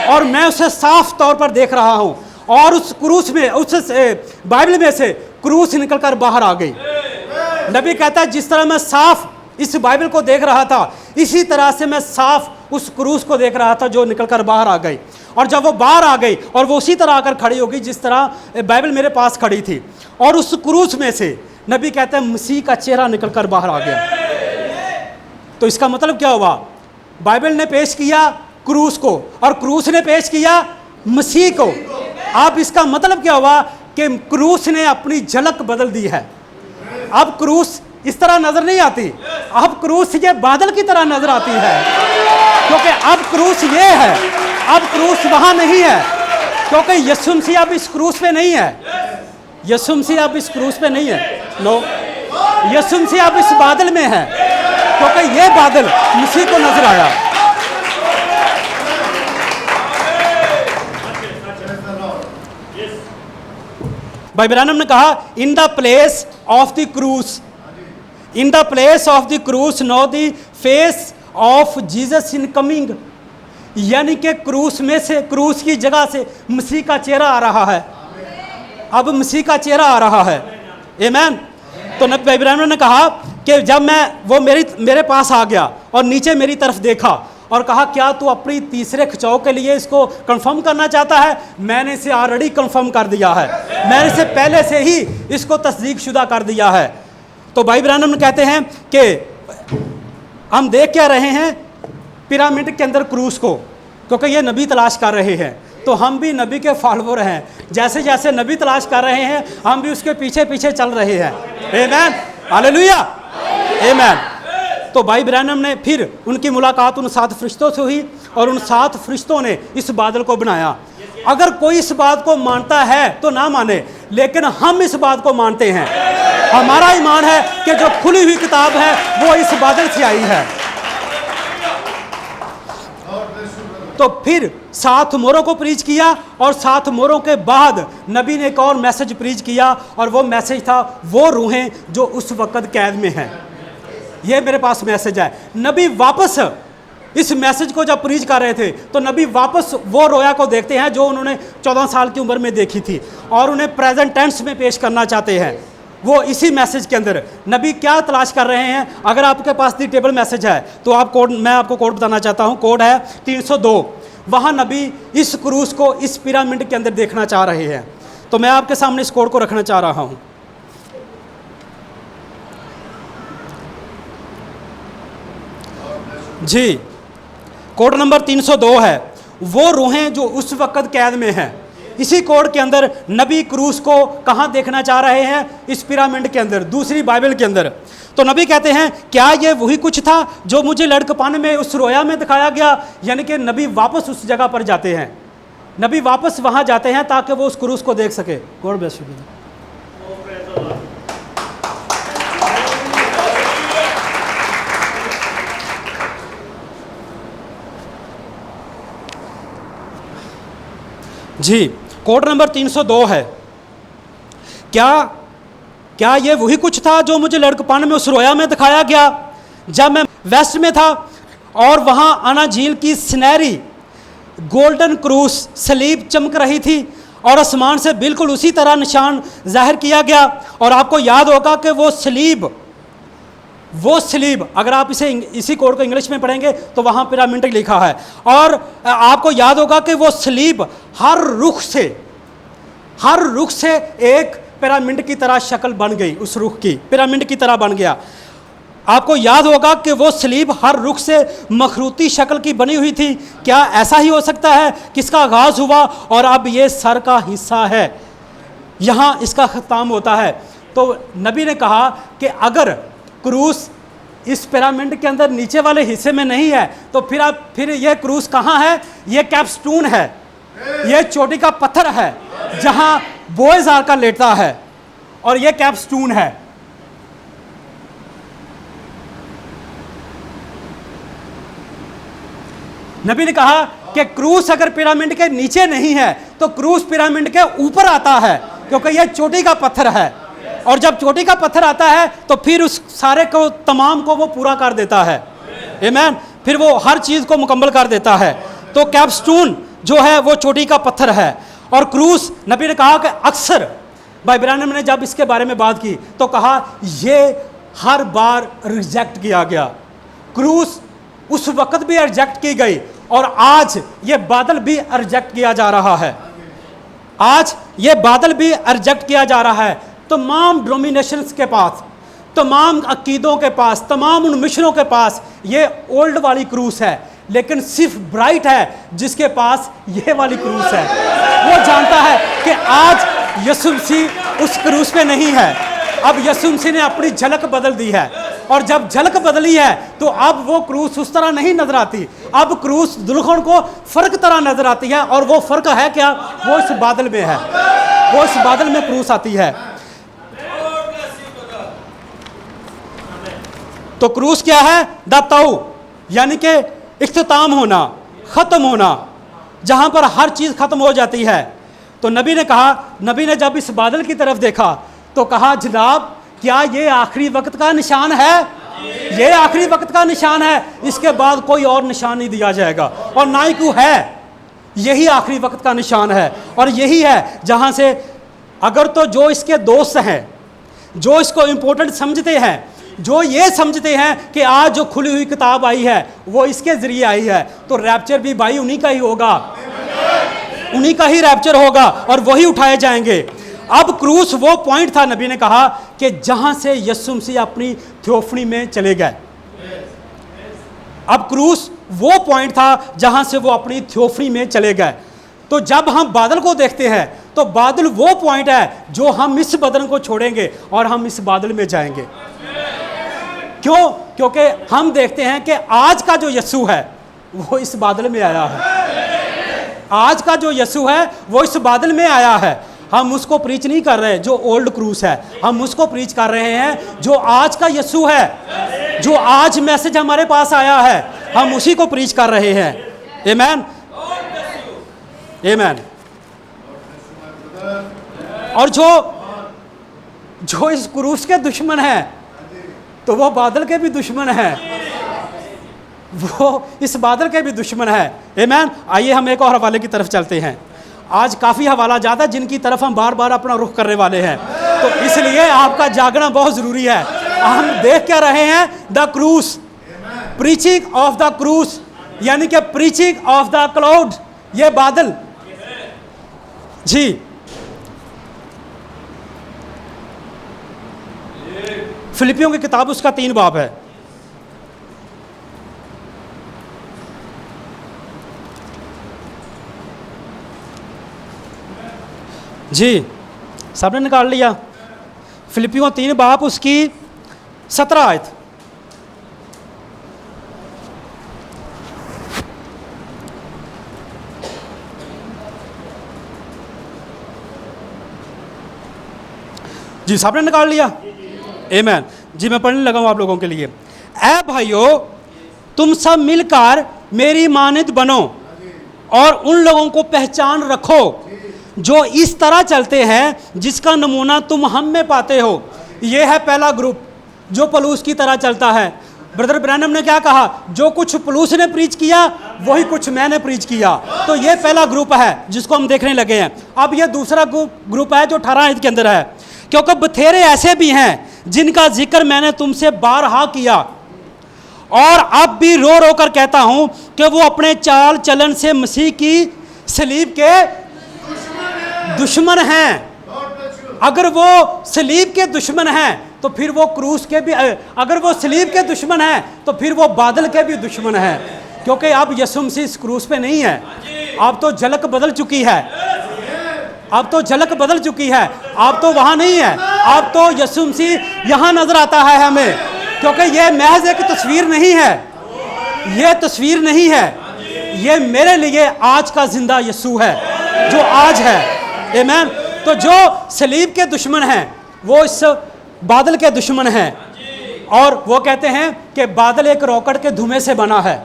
और मैं उसे साफ तौर पर देख रहा हूं। और उस क्रूस में, उस बाइबल में से क्रूस निकलकर बाहर आ गई। नबी कहता है जिस तरह मैं साफ इस बाइबल को देख रहा था, इसी तरह से मैं साफ उस क्रूस को देख रहा था जो निकलकर बाहर आ गई। और जब वो बाहर आ गई और वो उसी तरह आकर खड़ी हो गई जिस तरह बाइबल मेरे पास खड़ी थी, और उस क्रूस में से नबी कहते हैं मसीह का चेहरा निकलकर बाहर आ गया। तो इसका मतलब क्या हुआ? बाइबल ने पेश किया क्रूस को और क्रूस ने पेश किया मसीह को। अब इसका मतलब क्या हुआ कि क्रूस ने अपनी झलक बदल दी है। अब क्रूस इस तरह नजर नहीं आती, अब क्रूस ये बादल की तरह नजर आती है, क्योंकि अब क्रूस ये है, अब क्रूस वहां नहीं है, क्योंकि यीशु मसीह अब इस क्रूस पे नहीं है। यीशु मसीह अब इस क्रूस पे नहीं है, नो, यीशु मसीह अब इस बादल में है, क्योंकि ये बादल मसीह को नजर आया। भाई ब्रैनम ने कहा in the place of the क्रूस, in the place of the क्रूस know the face of Jesus in coming, यानी कि क्रूस में से, क्रूस की जगह से मसीह का चेहरा आ रहा है। अब मसीह का चेहरा आ रहा है, आमीन। तो नबी इब्राहिम ने कहा कि जब वो मेरे पास आ गया और नीचे मेरी तरफ देखा और कहा क्या तू अपनी तीसरे खिंचाव के लिए इसको कंफर्म करना चाहता है? मैंने इसे ऑलरेडी कंफर्म कर दिया है, मैंने इसे पहले से ही इसको तस्दीक शुदा कर दिया है। तो भाई इब्राहिम कहते हैं कि हम देख क्या रहे हैं पिरामिड के अंदर क्रूस को, क्योंकि ये नबी तलाश कर रहे हैं, तो हम भी नबी के फॉलोअर हैं। जैसे जैसे नबी तलाश कर रहे हैं हम भी उसके पीछे पीछे चल रहे हैं, आमीन, हालेलुया, आमीन। तो भाई इब्राहिम ने फिर उनकी मुलाकात उन 7 फरिश्तों से हुई और उन 7 फरिश्तों ने इस बादल को बनाया। अगर कोई इस बात को मानता है तो ना माने, लेकिन हम इस बात को मानते हैं। हमारा ईमान है कि जो खुली हुई किताब है वो इस बादल से आई है। तो फिर 7 मोहरों को प्रीच किया और 7 मोहरों के बाद नबी ने एक और मैसेज प्रीच किया, और वो मैसेज था वो रूहें जो उस वक्त कैद में हैं। ये मेरे पास मैसेज है। नबी वापस इस मैसेज को जब प्रीच कर रहे थे तो नबी वापस वो रोया को देखते हैं जो उन्होंने 14 साल की उम्र में देखी थी, और उन्हें प्रेजेंट टेंस में पेश करना चाहते हैं। वो इसी मैसेज के अंदर नबी क्या तलाश कर रहे हैं। अगर आपके पास दी टेबल मैसेज है तो आप कोड, मैं आपको कोड बताना चाहता हूँ, कोड है 302। वहाँ नबी इस क्रूस को इस पिरामिड के अंदर देखना चाह रहे हैं। तो मैं आपके सामने इस कोड को रखना चाह रहा हूँ। जी, कोड नंबर 302 है, वो रूहें जो उस वक्त कैद में हैं। इसी कोड के अंदर नबी क्रूस को कहाँ देखना चाह रहे हैं? इस पिरामिड के अंदर, दूसरी बाइबल के अंदर। तो नबी कहते हैं क्या ये वही कुछ था जो मुझे लड़कपन में उस रोया में दिखाया गया? यानी कि नबी वापस उस जगह पर जाते हैं, नबी वापस वहाँ जाते हैं ताकि वो उस क्रूस को देख सके। God bless you. जी, कोड नंबर 302 है। क्या ये वही कुछ था जो मुझे लड़कपन में उस रोया में दिखाया गया जब मैं वेस्ट में था, और वहाँ आना झील की सुनहरी गोल्डन क्रूस सलीब चमक रही थी और आसमान से बिल्कुल उसी तरह निशान जाहिर किया गया। और आपको याद होगा कि वो सलीब अगर आप इसी कोड को इंग्लिश में पढ़ेंगे तो वहाँ पिरामिड लिखा है। और आपको याद होगा कि वो सलीब हर रुख से एक पिरामिड की तरह शक्ल बन गई, उस रुख की पिरामिड की तरह बन गया। आपको याद होगा कि वो सलीब हर रुख से मखरूती शक्ल की बनी हुई थी। क्या ऐसा ही हो सकता है कि इसका आगाज़ हुआ और अब ये सर का हिस्सा है, यहाँ इसका ख़त्म होता है। तो नबी ने कहा कि अगर क्रूस इस पिरामिड के अंदर नीचे वाले हिस्से में नहीं है तो फिर यह क्रूस कहाँ है? यह कैपस्टून है, यह चोटी का पत्थर है जहाँ बोएज आर्का लेटता है, और यह कैपस्टून है। नबी ने कहा कि क्रूस अगर पिरामिड के नीचे नहीं है तो क्रूस पिरामिड के ऊपर आता है, क्योंकि यह चोटी का पत्थर है। और जब चोटी का पत्थर आता है तो फिर उस सारे को, तमाम को वो पूरा कर देता है, आमीन। फिर वो हर चीज़ को मुकम्मल कर देता है। तो कैपस्टून जो है वो चोटी का पत्थर है। और क्रूस, नबी ने कहा कि अक्सर भाई इब्राहिम ने जब इसके बारे में बात की तो कहा ये हर बार रिजेक्ट किया गया। क्रूस उस वक्त भी रिजेक्ट की गई और आज ये बादल भी रिजेक्ट किया जा रहा है। आज ये बादल भी रिजेक्ट किया जा रहा है। तमाम डोमिनेशंस के पास, तमाम अकीदों के पास, तमाम उन मिशनों के पास ये ओल्ड वाली क्रूस है, लेकिन सिर्फ ब्राइट है जिसके पास ये वाली क्रूस है। वो जानता है कि आज यीशु मसीह उस क्रूस पे नहीं है। अब यीशु मसीह ने अपनी झलक बदल दी है, और जब झलक बदली है तो अब वो क्रूस उस तरह नहीं नजर आती। अब क्रूस दुल्हन को फर्क तरह नजर आती है, और वो फर्क है क्या? वो इस बादल में है। वो इस बादल में क्रूस आती है। तो क्रूस क्या है? द ताऊ, यानी कि इख्तिताम होना, ख़त्म होना, जहाँ पर हर चीज़ ख़त्म हो जाती है। तो नबी ने कहा, नबी ने जब इस बादल की तरफ देखा तो कहा, जनाब क्या ये आखिरी वक्त का निशान है? ये आखिरी वक्त का निशान है, इसके बाद कोई और निशान नहीं दिया जाएगा और ना ही कोई है। यही आखिरी वक्त का निशान है और यही है जहाँ से अगर तो जो इसके दोस्त हैं, जो इसको इम्पोर्टेंट समझते हैं, जो ये समझते हैं कि आज जो खुली हुई किताब आई है वो इसके ज़रिए आई है, तो रैप्चर भी भाई उन्हीं का ही होगा, उन्हीं का ही रैप्चर होगा और वही उठाए जाएंगे। अब क्रूस वो पॉइंट था, नबी ने कहा कि जहां से यीशु मसीह अपनी थियोफनी में चले गए। अब क्रूस वो पॉइंट था जहां से वो अपनी थियोफनी में चले गए। तो जब हम बादल को देखते हैं तो बादल वो पॉइंट है जो हम इस बदन को छोड़ेंगे और हम इस बादल में जाएंगे। क्यों? क्योंकि हम देखते हैं कि आज का जो यीशु है वो इस बादल में आया है। आज का जो यीशु है वो इस बादल में आया है। हम उसको प्रीच नहीं कर रहे जो ओल्ड क्रूस है, हम उसको प्रीच कर रहे हैं जो आज का यीशु है, जो आज मैसेज हमारे पास आया है, हम उसी को प्रीच कर रहे हैं। आमीन, आमीन। और जो इस क्रूस के दुश्मन है तो वो बादल के भी दुश्मन है, वो इस बादल के भी दुश्मन है। आमीन। आइए हम एक और हवाले की तरफ चलते हैं। आज काफ़ी हवाला ज़्यादा जिनकी तरफ हम बार बार अपना रुख करने वाले हैं, तो इसलिए आपका जागना बहुत ज़रूरी है। हम देख क्या रहे हैं? द क्रूस, प्रीचिंग ऑफ द क्रूस, यानी कि प्रीचिंग ऑफ द क्लाउड, ये बादल जी। फिलिपियों की किताब उसका 3 बाब है। जी, सबने निकाल लिया? फिलिपियों 3 बाब उसकी 17 आयत। जी, सबने निकाल लिया? आमीन। जी, मैं पढ़ने लगा हूं आप लोगों के लिए। ऐ भाइयों, तुम सब मिलकर मेरी मानद बनो और उन लोगों को पहचान रखो जो इस तरह चलते हैं जिसका नमूना तुम हम में पाते हो। ये है पहला ग्रुप जो पलूस की तरह चलता है। ब्रदर ब्रैनम ने क्या कहा? जो कुछ पलूस ने प्रीच किया वही कुछ मैंने प्रीच किया। तो ये पहला ग्रुप है जिसको हम देखने लगे हैं। अब ये दूसरा ग्रुप है जो 18 आयत के अंदर है। क्योंकि बथेरे ऐसे भी हैं जिनका जिक्र मैंने तुमसे बारहा किया और अब भी रो रो कर कहता हूं कि वो अपने चाल चलन से मसीह की सलीब के दुश्मन हैं। अगर वो सलीब के दुश्मन हैं तो फिर वो क्रूस के भी, अगर वो सलीब के दुश्मन हैं तो फिर वो बादल के भी दुश्मन हैं। क्योंकि अब यीशु मसीह इस क्रूस पे नहीं है, अब तो झलक बदल चुकी है, अब तो झलक बदल चुकी है, अब तो वहाँ नहीं है, अब तो यीशु मसीह यहाँ नजर आता है हमें। क्योंकि ये महज एक तस्वीर नहीं है, ये तस्वीर नहीं है, ये मेरे लिए आज का जिंदा यीशु है जो आज है। आमीन। तो जो सलीब के दुश्मन हैं वो इस बादल के दुश्मन हैं और वो कहते हैं कि बादल एक रॉकेट के धुएं से बना है।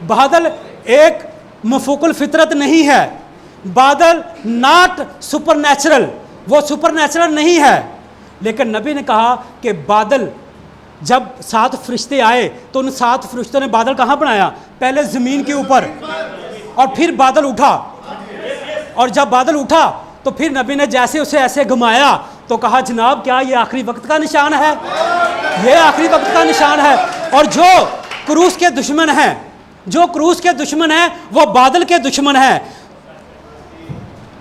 बादल एक मफूकुल फितरत नहीं है, बादल नॉट सुपरनैचुरल, वो सुपरनैचुरल नहीं है। लेकिन नबी ने कहा कि बादल, जब 7 फरिश्ते आए तो उन 7 फरिश्तों ने बादल कहाँ बनाया? पहले ज़मीन के ऊपर और फिर बादल उठा, और जब बादल उठा तो फिर नबी ने जैसे उसे ऐसे घुमाया तो कहा, जनाब क्या ये आखिरी वक्त का निशान है? ये आखिरी वक्त का निशान है। और जो क्रूस के दुश्मन हैं, जो क्रूस के दुश्मन हैं वो बादल के दुश्मन हैं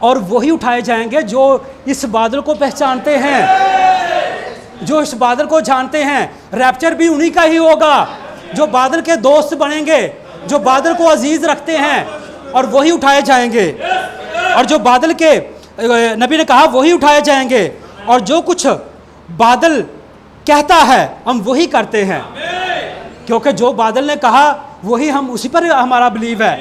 और वही उठाए जाएंगे जो इस बादल को पहचानते हैं, जो इस बादल को जानते हैं। रैप्चर भी उन्हीं का ही होगा जो बादल के दोस्त बनेंगे, जो बादल को अजीज रखते हैं, और वही उठाए जाएंगे। और जो बादल के, नबी ने कहा, वही उठाए जाएंगे। और जो कुछ बादल कहता है हम वही करते हैं, क्योंकि जो बादल ने कहा वही हम, उसी पर हमारा बिलीव है।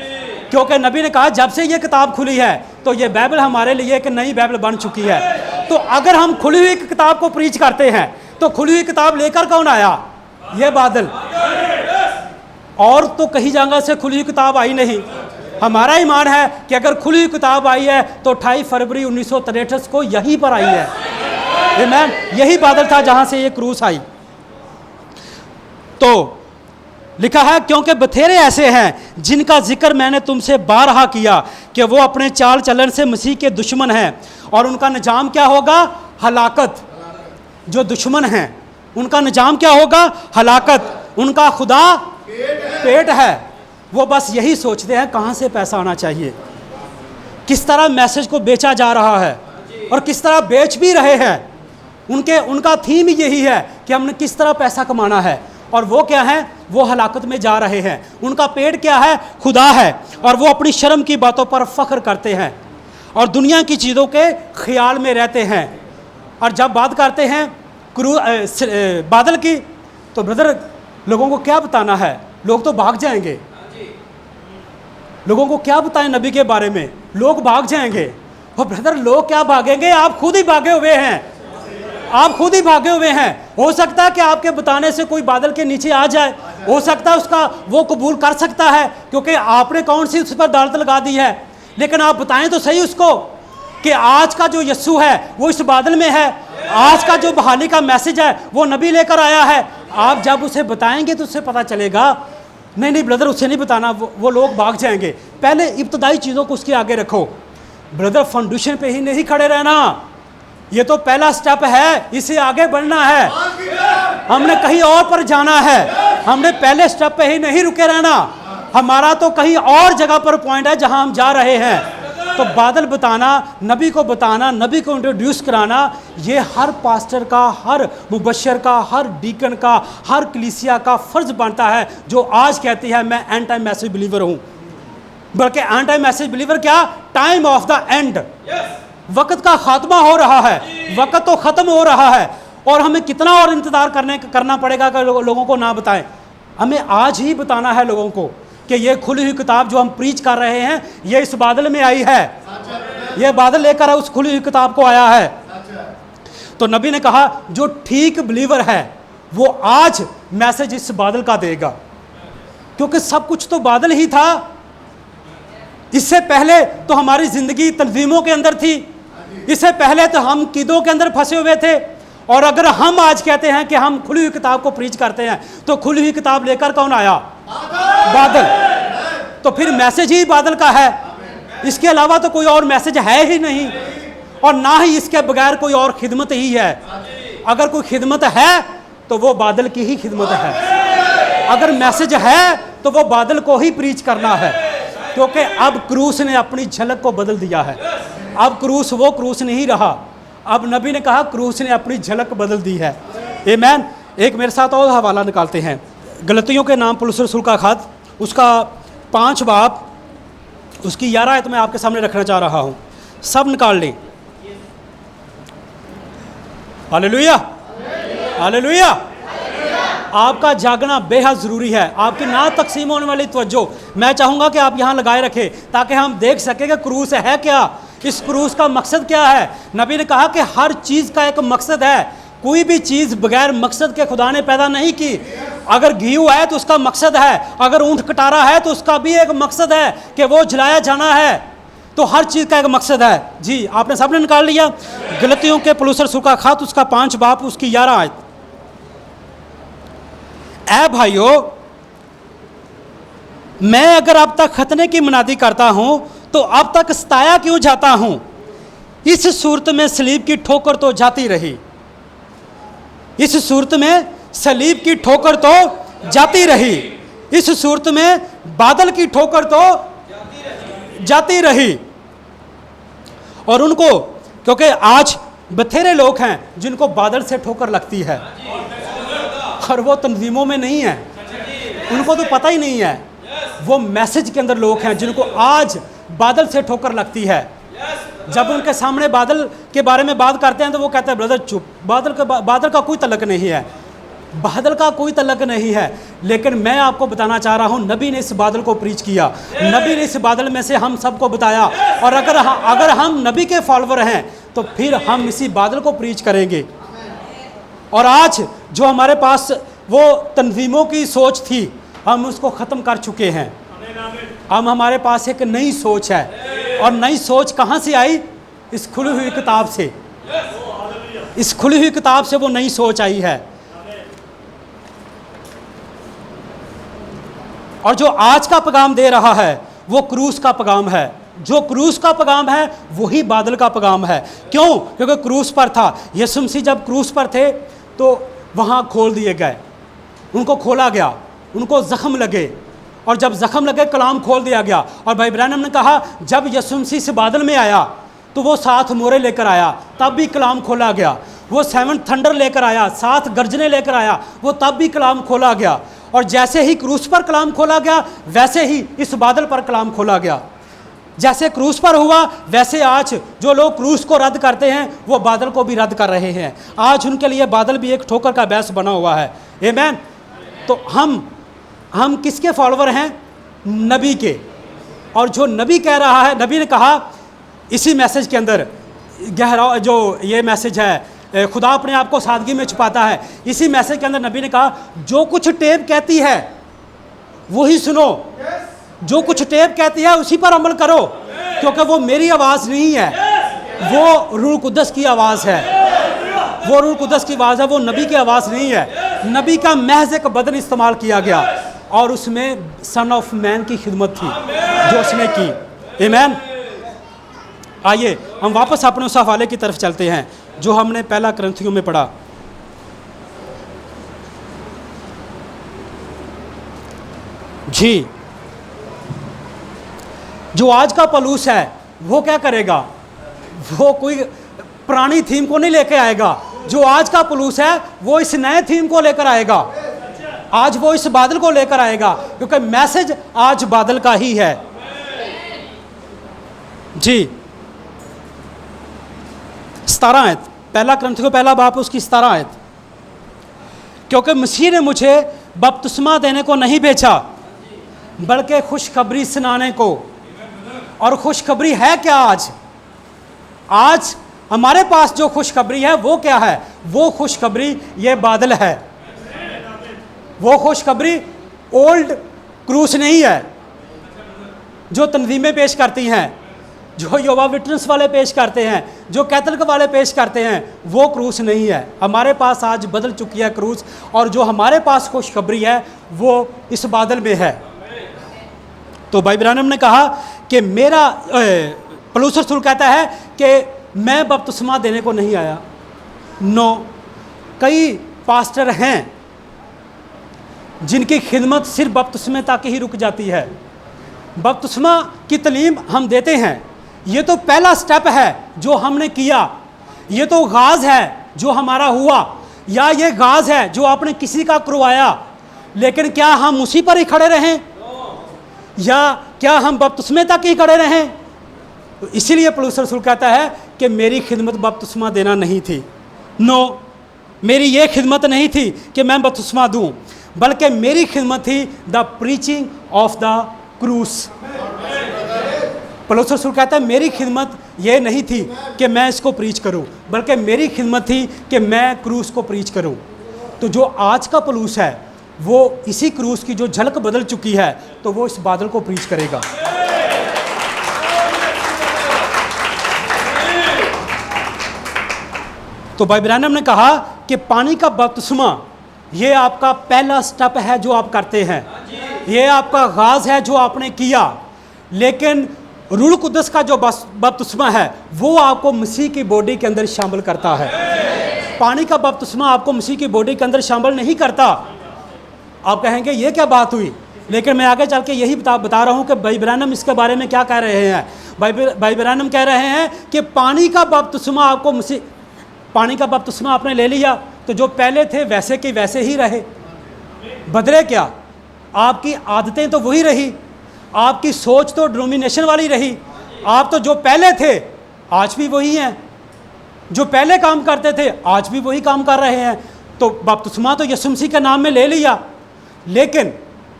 क्योंकि नबी ने कहा जब से ये किताब खुली है तो ये बाइबल हमारे लिए एक नई बाइबल बन चुकी है। तो अगर हम खुली हुई किताब को प्रीच करते हैं तो खुली हुई किताब लेकर कौन आया? ये बादल। और तो कहीं जगह से खुली हुई किताब आई नहीं। हमारा ईमान है कि अगर खुली हुई किताब आई है तो 28 फरवरी 1963 को यहीं पर आई है। आमीन। यही बादल था जहां से ये क्रूस आई। तो लिखा है, क्योंकि बथेरे ऐसे हैं जिनका जिक्र मैंने तुमसे बारहा किया कि वो अपने चाल चलन से मसीह के दुश्मन हैं और उनका निजाम क्या होगा? हलाकत। जो दुश्मन हैं उनका निजाम क्या होगा? हलाकत। उनका खुदा पेट है। वो बस यही सोचते हैं कहाँ से पैसा आना चाहिए, किस तरह मैसेज को बेचा जा रहा है और किस तरह बेच भी रहे हैं। उनका थीम यही है कि हमने किस तरह पैसा कमाना है। और वो क्या है? वो हलाकत में जा रहे हैं। उनका पेट क्या है? खुदा है। और वो अपनी शर्म की बातों पर फख्र करते हैं और दुनिया की चीज़ों के ख्याल में रहते हैं। और जब बात करते हैं बादल की, तो ब्रदर लोगों को क्या बताना है? लोग तो भाग जाएंगे। लोगों को क्या बताएं नबी के बारे में? लोग भाग जाएंगे। और ब्रदर लोग क्या भागेंगे? आप खुद ही भागे हुए हैं। आप खुद ही भागे हुए हैं। हो सकता है कि आपके बताने से कोई बादल के नीचे आ जाए, हो सकता है उसका वो कबूल कर सकता है क्योंकि आपने कौन सी उस पर दालत लगा दी है। लेकिन आप बताएं तो सही उसको कि आज का जो यस्सु है वो इस बादल में है। आज का जो बहाली का मैसेज है वो नबी लेकर आया है। आप जब उसे बताएंगे तो उससे पता चलेगा। नहीं ब्रदर उसे नहीं बताना, वो लोग भाग जाएंगे। पहले इब्तदाई चीज़ों को उसके आगे रखो ब्रदर। फाउंडेशन पे ही नहीं खड़े रहना, ये तो पहला स्टेप है। इसे आगे बढ़ना है, हमने कहीं और पर जाना है। हमने पहले स्टेप पे ही नहीं रुके रहना। हमारा तो कहीं और जगह पर पॉइंट है जहां हम जा रहे हैं। तो बादल बताना, नबी को बताना, नबी को इंट्रोड्यूस कराना, ये हर पास्टर का, हर मुबशर का, हर डीकन का, हर कलीसिया का फ़र्ज बनता है जो आज कहती है मैं एंड टाइम मैसेज बिलीवर हूँ। बल्कि एंड टाइम मैसेज बिलीवर क्या? Time of the end. वक़्त का खात्मा हो रहा है, वक़्त तो ख़त्म हो रहा है और हमें कितना और इंतज़ार करना पड़ेगा अगर लोगों को ना बताएं। हमें आज ही बताना है लोगों को कि ये खुली हुई किताब जो हम प्रीच कर रहे हैं ये इस बादल में आई है। ये बादल लेकर उस खुली हुई किताब को आया है। तो नबी ने कहा जो ठीक बिलीवर है वो आज मैसेज इस बादल का देगा, क्योंकि सब कुछ तो बादल ही था। इससे पहले तो हमारी ज़िंदगी तंजीमों के अंदर थी, इससे पहले तो हम कीदों के अंदर फंसे हुए थे। और अगर हम आज कहते हैं कि हम खुली हुई किताब को प्रीच करते हैं तो खुली हुई किताब लेकर कौन आया? बादल। तो फिर मैसेज ही बादल का है, इसके अलावा तो कोई और मैसेज है ही नहीं और ना ही इसके बगैर कोई और खिदमत ही है। अगर कोई खिदमत है तो वो बादल की ही खिदमत है। अगर मैसेज है तो वो बादल को ही प्रीच करना है, क्योंकि अब क्रूस ने अपनी झलक को बदल दिया है। अब क्रूस वो क्रूस नहीं रहा। अब नबी ने कहा क्रूस ने अपनी झलक बदल दी है। आमीन। एक मेरे साथ और हवाला निकालते हैं, गलतियों के नाम पौलुस रसूल का खत, उसका 5 बाब, उसकी 11 आयत मैं आपके सामने रखना चाह रहा हूँ। सब निकाल लें। Hallelujah, hallelujah. आपका जागना बेहद ज़रूरी है। आपकी ना तकसीम होने वाली तवज्जो मैं चाहूँगा कि आप यहाँ लगाए रखें ताकि हम देख सकें कि क्रूस है क्या, इस क्रूस का मकसद क्या है। नबी ने कहा कि हर चीज़ का एक मकसद है। कोई भी चीज़ बगैर मकसद के खुदा ने पैदा नहीं की। अगर घी है तो उसका मकसद है, अगर ऊँट कटारा है तो उसका भी एक मकसद है कि वो जलाया जाना है। तो हर चीज़ का एक मकसद है। जी आपने सबने निकाल लिया। गलतियों के पौलुस रसूल का खत, उसका 5 बाब, उसकी 11 आयत। ऐ भाइयों, मैं अगर अब तक खतने की मनादी करता हूं तो अब तक सताया क्यों जाता हूं? इस सूरत में सलीब की ठोकर तो जाती रही। इस सूरत में सलीब की ठोकर तो जाती रही। इस सूरत में बादल की ठोकर तो जाती रही। और उनको, क्योंकि आज बथेरे लोग हैं जिनको बादल से ठोकर लगती है और वो तंजीमों में नहीं है, उनको तो पता ही नहीं है। वो मैसेज के अंदर लोग हैं जिनको आज बादल से ठोकर लगती है। जब उनके सामने बादल के बारे में बात करते हैं तो वो कहते हैं ब्रदर चुप, बादल का कोई तलक नहीं है। बादल का कोई तलक नहीं है, लेकिन मैं आपको बताना चाह रहा हूँ नबी ने इस बादल को प्रीच किया, नबी ने इस बादल में से हम सबको बताया। और अगर हम नबी के फॉलोअर हैं तो फिर हम इसी बादल को प्रीच करेंगे। और आज जो हमारे पास वो तंजीमों की सोच थी, हम उसको ख़त्म कर चुके हैं। अब हमारे पास एक नई सोच है, और नई सोच कहाँ से आई? इस खुली हुई किताब से, इस खुली हुई किताब से वो नई सोच आई है। और जो आज का पैगाम दे रहा है वो क्रूस का पैगाम है। जो क्रूस का पैगाम है वही बादल का पैगाम है। क्यों? क्योंकि क्रूस पर था। यीशु मसीह जब क्रूस पर थे तो वहाँ खोल दिए गए, उनको खोला गया, उनको ज़ख्म लगे, और जब ज़ख्म लगे कलाम खोल दिया गया। और भाई ब्रैनम ने कहा जब यीशु मसीह से बादल में आया तो वो 7 मोरे लेकर आया, तब भी कलाम खोला गया। वो 7 थंडर लेकर आया, 7 गर्जने लेकर आया, वो तब भी कलाम खोला गया। और जैसे ही क्रूस पर कलाम खोला गया वैसे ही इस बादल पर कलाम खोला गया। जैसे क्रूस पर हुआ वैसे आज जो लोग क्रूस को रद्द करते हैं वो बादल को भी रद्द कर रहे हैं। आज उनके लिए बादल भी एक ठोकर का बैस बना हुआ है। आमीन। तो हम किसके फॉलोअर हैं? नबी के। और जो नबी कह रहा है, नबी ने कहा इसी मैसेज के अंदर गहरा जो ये मैसेज है, खुदा अपने आप को सादगी में छुपाता है। इसी मैसेज के अंदर नबी ने कहा जो कुछ टेप कहती है वही सुनो, जो कुछ टेप कहती है उसी पर अमल करो, क्योंकि वो मेरी आवाज़ नहीं है, वो रूह कुद्दस की आवाज़ है, वो रूह कुद्दस की आवाज़ है, वो नबी की आवाज़ नहीं है। नबी का महज एक बदन इस्तेमाल किया गया और उसमें सन ऑफ मैन की खिदमत थी जो उसने की। आमीन। आइए हम वापस अपने उस हवाले की तरफ चलते हैं जो हमने पहला करंथियों में पढ़ा। जी, जो आज का पलूस है वो क्या करेगा? वो कोई पुरानी थीम को नहीं लेके आएगा। जो आज का पलूस है वो इस नए थीम को लेकर आएगा। आज वो इस बादल को लेकर आएगा, क्योंकि मैसेज आज बादल का ही है। जी, 17 आयत, पहला करंथियों पहला बाप उसकी 17 आयत। क्योंकि मसीह ने मुझे बपतिस्मा देने को नहीं भेजा बल्कि खुशखबरी सुनाने को। और खुशखबरी है क्या? आज हमारे पास जो खुशखबरी है वो क्या है? वो खुशखबरी ये बादल है। वो खुशखबरी ओल्ड क्रूस नहीं है जो तंजीमें पेश करती हैं, जो योवा विटनेस वाले पेश करते हैं, जो कैथलिक वाले पेश करते हैं, वो क्रूस नहीं है। हमारे पास आज बदल चुकी है क्रूस, और जो हमारे पास खुशखबरी है वो इस बादल में है। तो भाई ब्रानम ने कहा कि मेरा पलूस रसूल कहता है कि मैं बपतिस्मा देने को नहीं आया। नो, कई पास्टर हैं जिनकी खिदमत सिर्फ बपतिस्मे तक ही रुक जाती है। बपतिस्मा की तालीम हम देते हैं, ये तो पहला स्टेप है जो हमने किया, ये तो गाज है जो हमारा हुआ, या ये गाज है जो आपने किसी का करवाया। लेकिन क्या हम उसी पर ही खड़े रहें, या क्या हम बपतिस्मे तक ही खड़े रहें? तो इसीलिए पौलुस रसूल कहता है कि मेरी खिदमत बपतिस्मा देना नहीं थी। नो, मेरी ये खिदमत नहीं थी कि मैं बपतिस्मा दूं, बल्कि मेरी खिदमत थी द प्रीचिंग ऑफ द क्रूस। पौलुस रसूल कहता है मेरी खिदमत ये नहीं थी कि मैं इसको प्रीच करूं, बल्कि मेरी खिदमत थी कि मैं क्रूस को प्रीच करूं। तो जो आज का पौलुस है वो इसी क्रूस की जो झलक बदल चुकी है, तो वो इस बादल को प्रीच करेगा। तो भाई ब्रैनम ने कहा कि पानी का बपतिस्मा ये आपका पहला स्टेप है जो आप करते हैं, ये आपका गाज है जो आपने किया। लेकिन रूह कुद्दस का जो बपतिस्मा है वो आपको मसीह की बॉडी के अंदर शामिल करता है। पानी का बपतिस्मा आपको मसीह की बॉडी के अंदर शामिल नहीं करता। आप कहेंगे ये क्या बात हुई, लेकिन मैं आगे चल के यही बता रहा हूँ कि भाई ब्रैनम इसके बारे में क्या कह रहे हैं। भाई ब्रैनम कह रहे हैं कि पानी का बपतिस्मा आपको मसीह, पानी का बपतिस्मा आपने ले लिया तो जो पहले थे वैसे के वैसे ही रहे, बदले क्या? आपकी आदतें तो वही रही, आपकी सोच तो डिनोमिनेशन वाली रही। आप तो जो पहले थे आज भी वही हैं, जो पहले काम करते थे आज भी वही काम कर रहे हैं। तो बपतिस्मा तो यीशु मसीह के नाम में ले लिया, लेकिन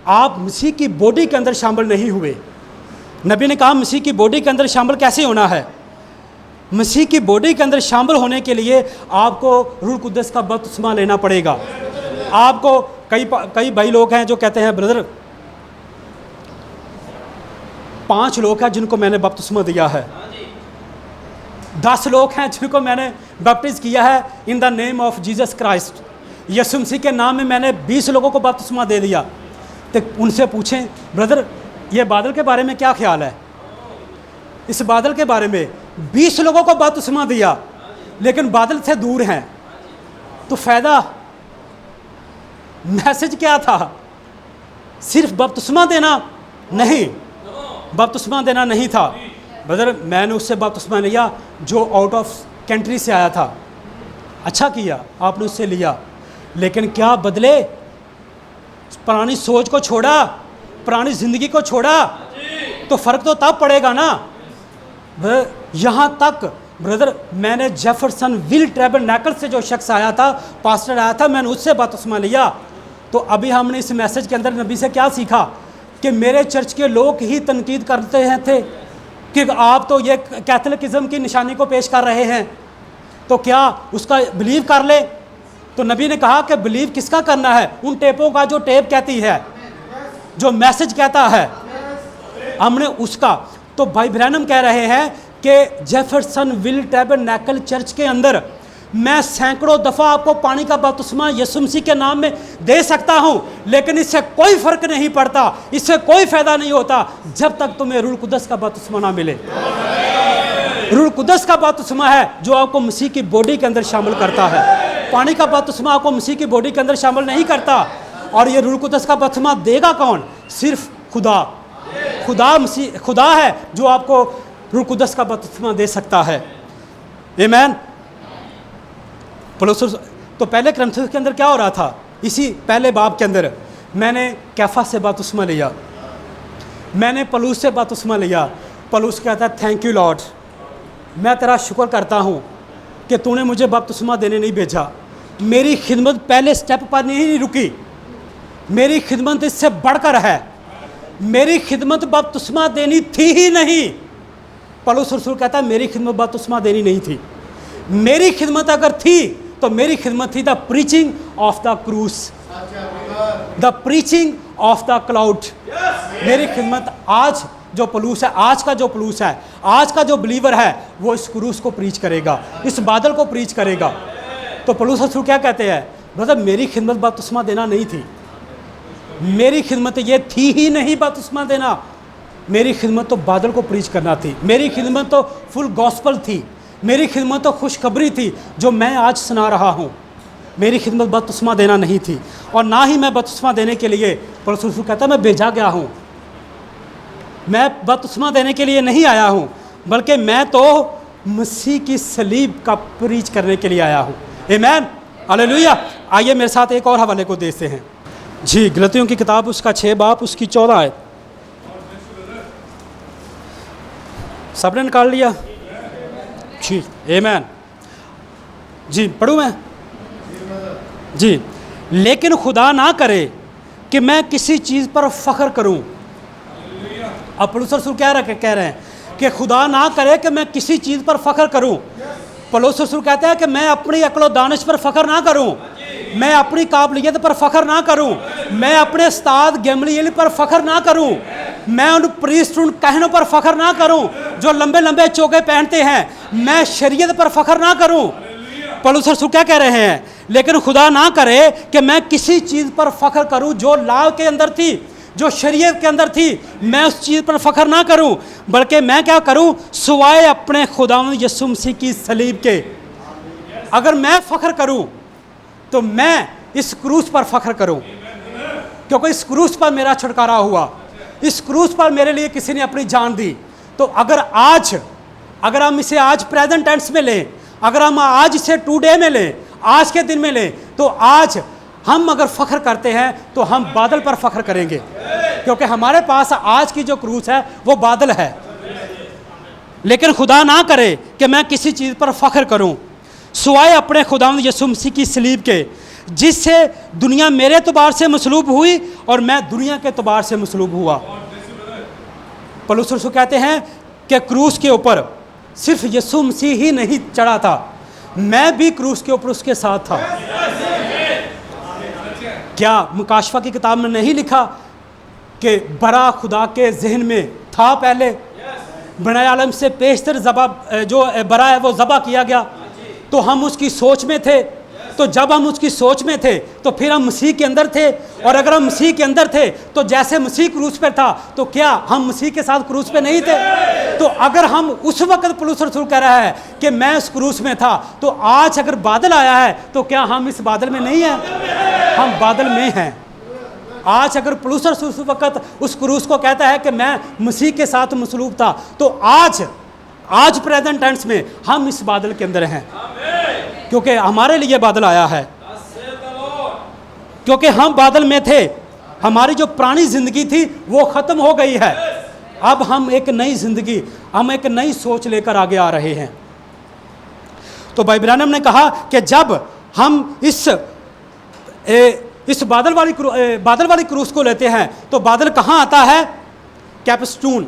आप मसीह की बॉडी के अंदर शामिल नहीं हुए। नबी ने कहा मसीह की बॉडी के अंदर शामिल कैसे होना है? मसीह की बॉडी के अंदर शामिल होने के लिए आपको रूह कुद्दस का बपतिस्मा लेना पड़ेगा। आपको कई भाई लोग हैं जो कहते हैं ब्रदर 5 लोग हैं जिनको मैंने बपतिस्मा दिया है, 10 लोग हैं जिनको मैंने बैप्टिज किया है in the name of Jesus Christ, यीशु मसीह के नाम में मैंने 20 लोगों को बपतिस्मा दे दिया। तो उनसे पूछें ब्रदर ये बादल के बारे में क्या ख्याल है? इस बादल के बारे में 20 लोगों को बपतिस्मा दिया लेकिन बादल से दूर हैं, तो फ़ायदा मैसेज क्या था? सिर्फ बपतिस्मा देना नहीं, बपतिस्मा देना नहीं था ब्रदर। मैंने उससे बपतिस्मा लिया जो आउट ऑफ कंट्री से आया था, अच्छा किया आपने उससे लिया, लेकिन क्या बदले? पुरानी सोच को छोड़ा, पुरानी ज़िंदगी को छोड़ा, तो फ़र्क तो तब पड़ेगा ना। यहाँ तक ब्रदर मैंने जेफरसन विल टैबरनैकल से जो शख्स आया था, पास्टर आया था, मैंने उससे बपतिस्मा लिया। तो अभी हमने इस मैसेज के अंदर नबी से क्या सीखा कि मेरे चर्च के लोग ही तनकीद करते हैं थे कि आप तो ये कैथलिकिज्म की निशानी को पेश कर रहे हैं, तो क्या उसका बिलीव कर ले? तो नबी ने कहा कि बिलीव किसका करना है? उन टेपों का जो टेप कहती है, जो मैसेज कहता है, हमने उसका। तो भाई ब्रैनम कह रहे हैं कि जेफरसन विल टैबरनैकल चर्च के अंदर मैं सैकड़ों दफ़ा आपको पानी का बपतिस्मा यीशु मसीह के नाम में दे सकता हूं, लेकिन इससे कोई फ़र्क नहीं पड़ता, इससे कोई फ़ायदा नहीं होता जब तक तुम्हें रूह कुद्दस का बपतिस्मा ना मिले। रूह कुद्दस का बपतिस्मा है जो आपको मसीह की बॉडी के अंदर शामिल करता है। पानी का बपतिस्मा आपको मसीह की बॉडी के अंदर शामिल नहीं करता। और ये रूह कुद्दस का बपतिस्मा देगा कौन? सिर्फ खुदा। खुदा है जो आपको रूह कुद्दस का बपतिस्मा दे सकता है। आमीन। तो पहले क्रंथोस के अंदर क्या हो रहा था? इसी पहले बाब के अंदर मैंने कैफा से बपतिस्मा लिया, मैंने पलूस से बपतिस्मा लिया। पलूस कहता है थैंक यू लॉर्ड, मैं तेरा शुक्र करता हूँ कि तूने मुझे बपतिस्मा देने नहीं भेजा। मेरी खिदमत पहले स्टेप पर नहीं रुकी, मेरी खिदमत इससे बढ़कर है। मेरी खिदमत बपतिस्मा देनी थी ही नहीं। पौलुस रसूल कहता है मेरी खिदमत बपतिस्मा देनी नहीं थी। मेरी खिदमत अगर थी तो मेरी खिदमत थी द प्रीचिंग ऑफ द क्रूस, the preaching of the cloud. मेरी खिदमत आज जो पलूस है, आज का जो पलूस है, आज का जो बिलीवर है, वो इस क्रूस को प्रीच करेगा, इस बादल को प्रीच करेगा। तो पौलुस रसूल क्या कहते हैं? मतलब मेरी खिदमत बपतिस्मा देना नहीं थी, मेरी खिदमत ये थी ही नहीं बपतिस्मा देना। मेरी खिदमत तो बादल को प्रीच करना थी, मेरी खिदमत तो फुल गॉस्पल थी, मेरी खिदमत तो खुशखबरी थी जो मैं आज सुना रहा हूँ। मेरी खिदमत बपतिस्मा देना नहीं थी, और ना ही मैं बपतिस्मा देने के लिए, पौलुस रसूल कहता है मैं भेजा गया हूँ। मैं बपतिस्मा देने के लिए नहीं आया हूँ, बल्कि मैं तो मसीह की सलीब का प्रीच करने के लिए आया हूँ। आमीन, हालेलुया। आइए मेरे साथ एक और हवाले को देखते हैं जी। गलतियों की किताब उसका 6 बाब उसकी 14 आयत। सबने निकाल लिया जी? आमीन जी। पढ़ूँ मैं जी। लेकिन खुदा ना करे कि मैं किसी चीज़ पर फ़ख्र करूं। अब पौलुस रसूल कह रहे हैं कि खुदा ना करे कि मैं किसी चीज़ पर फ़ख्र करूं। पौलुस रसूल कहते हैं कि मैं अपनी अक्ल दानिश पर फ़ख्र ना करूं, मैं अपनी काबिलियत पर फ़ख्र ना करूं, मैं अपने उस्ताद गमलीएल पर फ़ख्र ना करूं, मैं उन प्रीस्ट उन कहनों पर फ़ख्र ना करूं जो लंबे लंबे चोगे पहनते हैं, मैं शरीयत पर फ़ख्र ना करूं। पौलुस रसूल क्या कह रहे हैं? लेकिन खुदा ना करे कि मैं किसी चीज़ पर फ़ख्र करूं जो लॉ के अंदर थी, जो शरीयत के अंदर थी, मैं उस चीज़ पर फ़ख्र ना करूं, बल्कि मैं क्या करूं? सिवाय अपने खुदावंद यीशु मसीह की सलीब के। अगर मैं फ़ख्र करूं तो मैं इस क्रूस पर फ़ख्र करूं, क्योंकि इस क्रूस पर मेरा छुटकारा हुआ, इस क्रूस पर मेरे लिए किसी ने अपनी जान दी। तो अगर हम इसे आज प्रेजेंट टेंस में लें, अगर हम आज इसे टुडे में लें, आज के दिन में लें, तो आज हम अगर फ़ख्र करते हैं तो हम बादल पर फ़ख्र करेंगे, क्योंकि हमारे पास आज की जो क्रूस है वो बादल है। लेकिन खुदा ना करे कि मैं किसी चीज़ पर फ़ख्र करूं सिवाय अपने खुदावंद यीशु मसीह की सलीब के, जिससे दुनिया मेरे एतबार से मसलूब हुई और मैं दुनिया के एतबार से मसलूब हुआ। पौलुस रसूल कहते हैं कि क्रूस के ऊपर सिर्फ यीशु मसीह ही नहीं चढ़ा था, मैं भी क्रूस के ऊपर उसके साथ था। क्या मुकाशफा की किताब में नहीं लिखा कि बरा खुदा के जहन में था, पहले बनाए आलम से पेशतर ज़बा जो बरा है वो ज़बा किया गया, तो हम उसकी सोच में थे। तो जब हम उसकी सोच में थे तो फिर हम मसीह के अंदर थे, और अगर हम मसीह के अंदर थे तो जैसे मसीह क्रूस पर था तो क्या हम मसीह के साथ क्रूस पे नहीं थे? तो अगर हम उस वक्त पौलुस रसूल कह रहा है कि मैं उस क्रूस में था, तो आज अगर बादल आया है तो क्या हम इस बादल में नहीं हैं? हम बादल में हैं। आज अगर पौलुस रसूल उस वक्त उस क्रूस को कहता है कि मैं मसीह के साथ मसलूब था, तो आज प्रेजेंट टेंस में हम इस बादल के अंदर हैं, क्योंकि हमारे लिए बादल आया है, क्योंकि हम बादल में थे। हमारी जो पुरानी जिंदगी थी वो खत्म हो गई है, अब हम एक नई जिंदगी, हम एक नई सोच लेकर आगे आ रहे हैं। तो भाई ब्रैनम ने कहा कि जब हम इस बादल वाली क्रूस को लेते हैं तो बादल कहाँ आता है? कैपस्टून,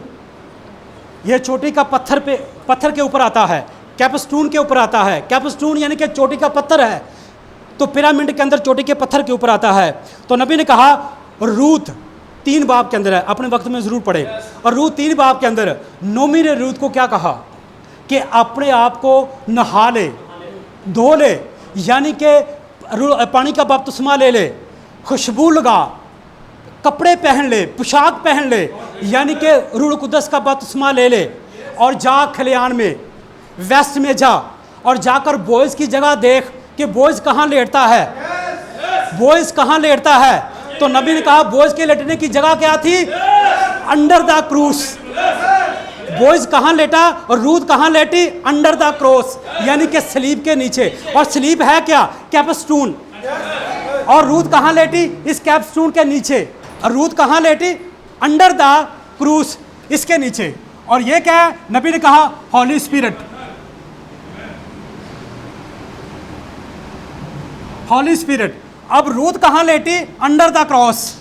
यह चोटी का पत्थर के ऊपर आता है, कैपस्टून के ऊपर आता है। कैपस्टून यानी कि चोटी का पत्थर है, तो पिरामिड के अंदर चोटी के पत्थर के ऊपर आता है। तो नबी ने कहा, रूत 3 बाब के अंदर है, अपने वक्त में ज़रूर पढ़े, और रूत 3 बाब के अंदर नोमी ने रूत को क्या कहा कि अपने आप को नहा ले, धो ले, यानी कि पानी का बपतिस्मा ले ले, खुशबू लगा, कपड़े पहन ले, पोशाक पहन ले, यानी कि रूह कुदस का बपतिस्मा ले ले, और जा खलियान में, वेस्ट में जा, और जाकर बॉयज़ की जगह देख कि बॉयज़ कहाँ लेटता है, बॉयज़ कहाँ लेटता है। तो नबी ने कहा बॉयज़ के लेटने की जगह क्या थी? अंडर द क्रूस। बॉयज़ कहाँ लेटा और रूथ कहाँ लेटी? अंडर द क्रॉस, यानी कि सलीब के नीचे। और सलीब है क्या? कैपस्टून। और रूथ कहाँ लेटी? इस कैपस्टून के नीचे। और रूथ कहाँ लेटी? अंडर द क्रूस, इसके नीचे। और ये क्या है? नबी ने कहा हॉली स्पिरिट, हॉली स्पिरिट। अब रूथ कहाँ लेटी? Under the cross.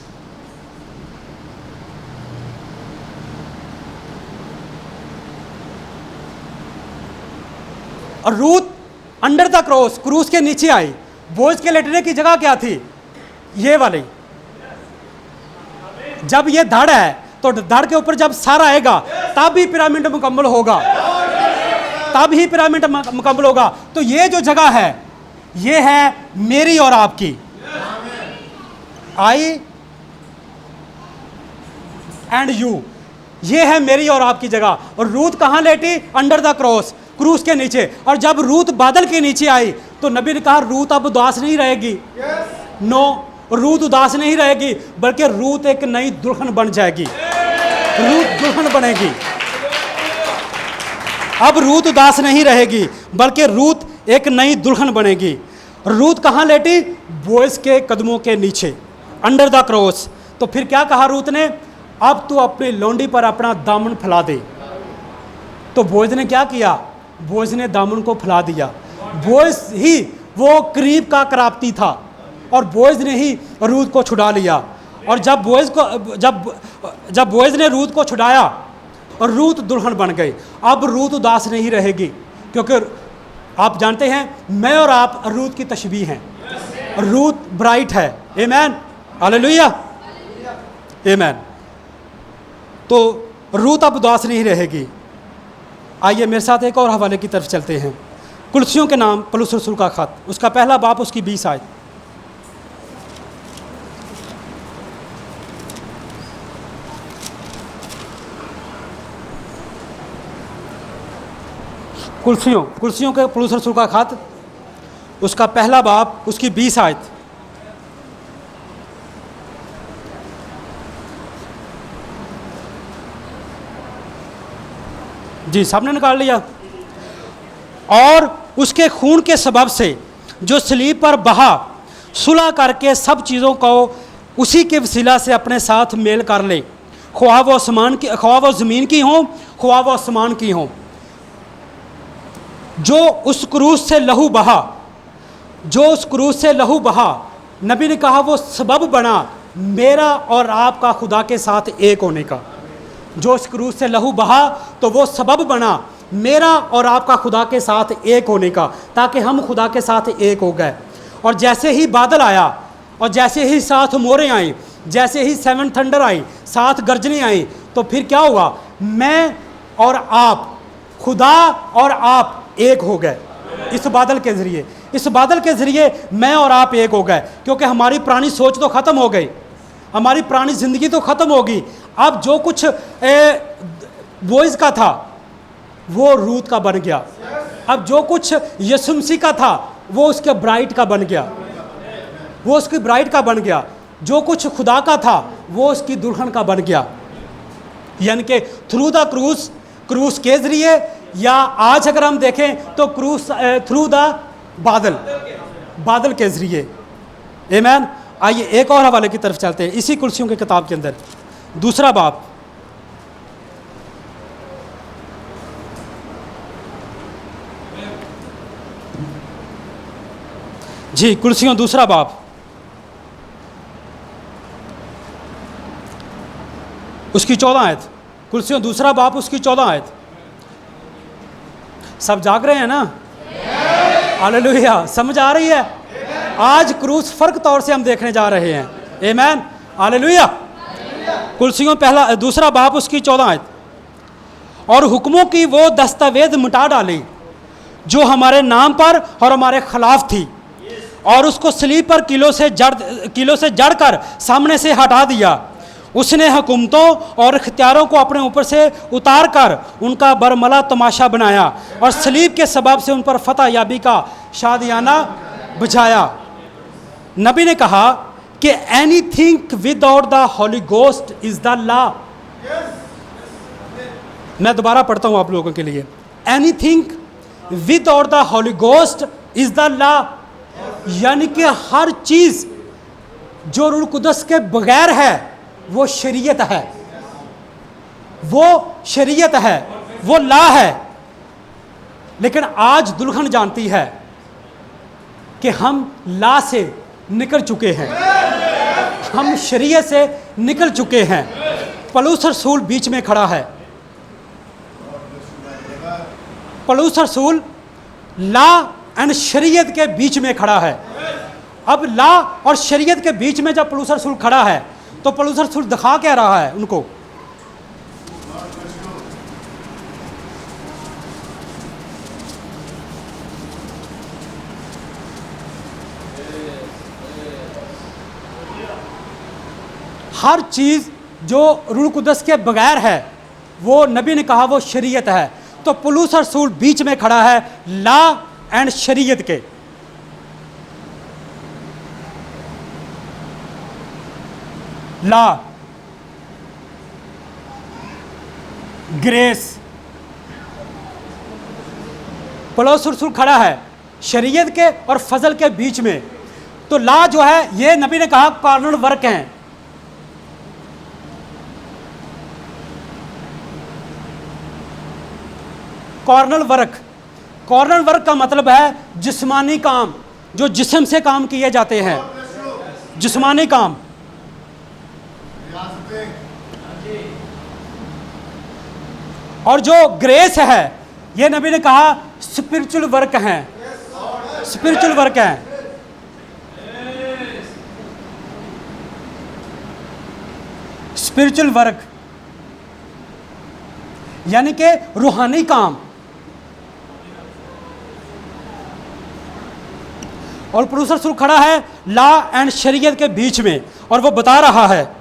और रूथ अंडर द क्रॉस, क्रूस के नीचे आई। बोझ के लेटने की जगह क्या थी? ये वाली। जब ये धड़ है तो धड़ के ऊपर जब सर आएगा तब ही पिरामिड मुकम्मल होगा, तब ही पिरामिड मुकम्मल होगा। तो ये जो जगह है ये है मेरी और आपकी। आई एंड यू, ये है मेरी और आपकी जगह। और रूथ कहाँ लेटी? अंडर द क्रॉस, क्रूस के नीचे। और जब रूथ बादल के नीचे आई तो नबी ने कहा रूथ अब उदास नहीं रहेगी। नो, रूथ उदास नहीं रहेगी, बल्कि रूथ एक नई दुल्हन बन जाएगी। रूथ दुल्हन बनेगी। अब रूथ उदास नहीं रहेगी, बल्कि रूथ एक नई दुल्हन बनेगी। रूथ कहाँ लेटी? बोएज के कदमों के नीचे, अंडर द क्रॉस। तो फिर क्या कहा रूथ ने? अब तू अपनी लौंडी पर अपना दामन फैला दे। तो बोएज ने क्या किया? बोएज ने दामन को फैला दिया। बोएज ही वो करीब का करापती था और बोएज ने ही रूथ को छुड़ा लिया। और जब बोएज ने रूथ को छुड़ाया और रूथ दुल्हन बन गई। अब रूथ उदास नहीं रहेगी, क्योंकि आप जानते हैं मैं और आप रूथ की तशबीह हैं। रूथ ब्राइट है। आमीन, हालेलुया, आमीन। तो रूथ अब उदास नहीं रहेगी। आइए मेरे साथ एक और हवाले की तरफ चलते हैं। कुलसियों के नाम पौलुस रसूल का खत, उसका पहला बाब, उसकी 20 आयत। कुलसियों के पौलुस रसूल का खत, उसका पहला बाब, उसकी 20 आयत। जी, सबने निकाल लिया। और उसके खून के सबब से जो सलीब पर बहा, सुलह करके सब चीज़ों को उसी के वसीला से अपने साथ मेल कर ले, ख्वाह वो ज़मीन की हों, ख्वाह वो आसमान की हों। जो उस क्रूस से लहू बहा, जो उस क्रूस से लहू बहा, नबी ने कहा वो सबब बना मेरा और आपका खुदा के साथ एक होने का। जो उस क्रूस से लहू बहा तो वो सबब बना मेरा और आपका खुदा के साथ एक होने का, ताकि हम खुदा के साथ एक हो गए। और जैसे ही बादल आया और जैसे ही 7 मोहरें आई, जैसे ही 7 थंडर आई, 7 गर्जनें आई, तो फिर क्या हुआ? मैं और आप, खुदा और आप एक हो गए इस बादल के ज़रिए। इस बादल के ज़रिए मैं और आप एक हो गए, क्योंकि हमारी पुरानी सोच तो ख़त्म हो गई, हमारी पुरानी ज़िंदगी तो ख़त्म होगी। अब जो कुछ बोइज़ का था वो रूत का बन गया। अब जो कुछ यीशु मसीह का था वो उसके ब्राइड का बन गया, वो उसकी ब्राइड का बन गया। जो कुछ खुदा का था वो उसकी दुल्हन का बन गया। यानी कि थ्रू द क्रूस के ज़रिए, या आज अगर हम देखें तो क्रूस थ्रू द बादल के ज़रिए। आमीन। आइए एक और हवाले की तरफ चलते हैं, इसी कुर्सियों की किताब के अंदर दूसरा बाब। जी, कुर्सियों दूसरा बाब, उसकी 14 आयत। कुर्सियों दूसरा बाब उसकी 14 आयत। सब जाग रहे हैं ना? हालेलुया। समझ आ रही है? आज क्रूस फर्क तौर से हम देखने जा रहे हैं। आमीन। हालेलुया। कुर्सियों दूसरा बाब उसकी 14 आयत। और हुक्मों की वो दस्तावेज मिटा डाली जो हमारे नाम पर और हमारे खिलाफ थी, और उसको सलीब पर किलो से जड़कर सामने से हटा दिया। उसने हुकूमतों और इख्तियारों को अपने ऊपर से उतार कर उनका बरमला तमाशा बनाया, और सलीब के सबब से उन पर फतह याबी का शादियाना बजाया। नबी ने कहा कि anything without the Holy ghost is the law. मैं दोबारा पढ़ता हूं आप लोगों के लिए। Anything without the Holy ghost is the law. यानी कि हर चीज जो रूह कुदस के बगैर है वो शरीयत है, वो शरीयत है, वो ला है। लेकिन आज दुल्हन जानती है कि हम ला से निकल चुके हैं, हम शरीयत से निकल चुके हैं। पौलुस रसूल बीच में खड़ा है। पौलुस रसूल ला एंड शरीयत के बीच में खड़ा है। अब ला और शरीयत के बीच में जब पौलुस रसूल खड़ा है तो पौलुस रसूल दिखा क्या रहा है उनको? हर चीज जो रूह कुदस के बगैर है वो नबी ने कहा वो शरीयत है। तो पौलुस रसूल बीच में खड़ा है ला एंड शरीयत के। ला, ग्रेस। पौलुस रसूल खड़ा है शरीयत के और फजल के बीच में। तो ला जो है ये नबी ने कहा कॉर्नर वर्क है। कॉर्नर वर्क का मतलब है जिस्मानी काम, जो जिस्म से काम किए जाते हैं, जिस्मानी काम। और जो ग्रेस है ये नबी ने कहा स्पिरिचुअल वर्क है, स्पिरिचुअल वर्क है। स्पिरिचुअल वर्क यानी कि रूहानी काम। और पौलुस रसूल खड़ा है ला एंड शरीयत के बीच में, और वो बता रहा है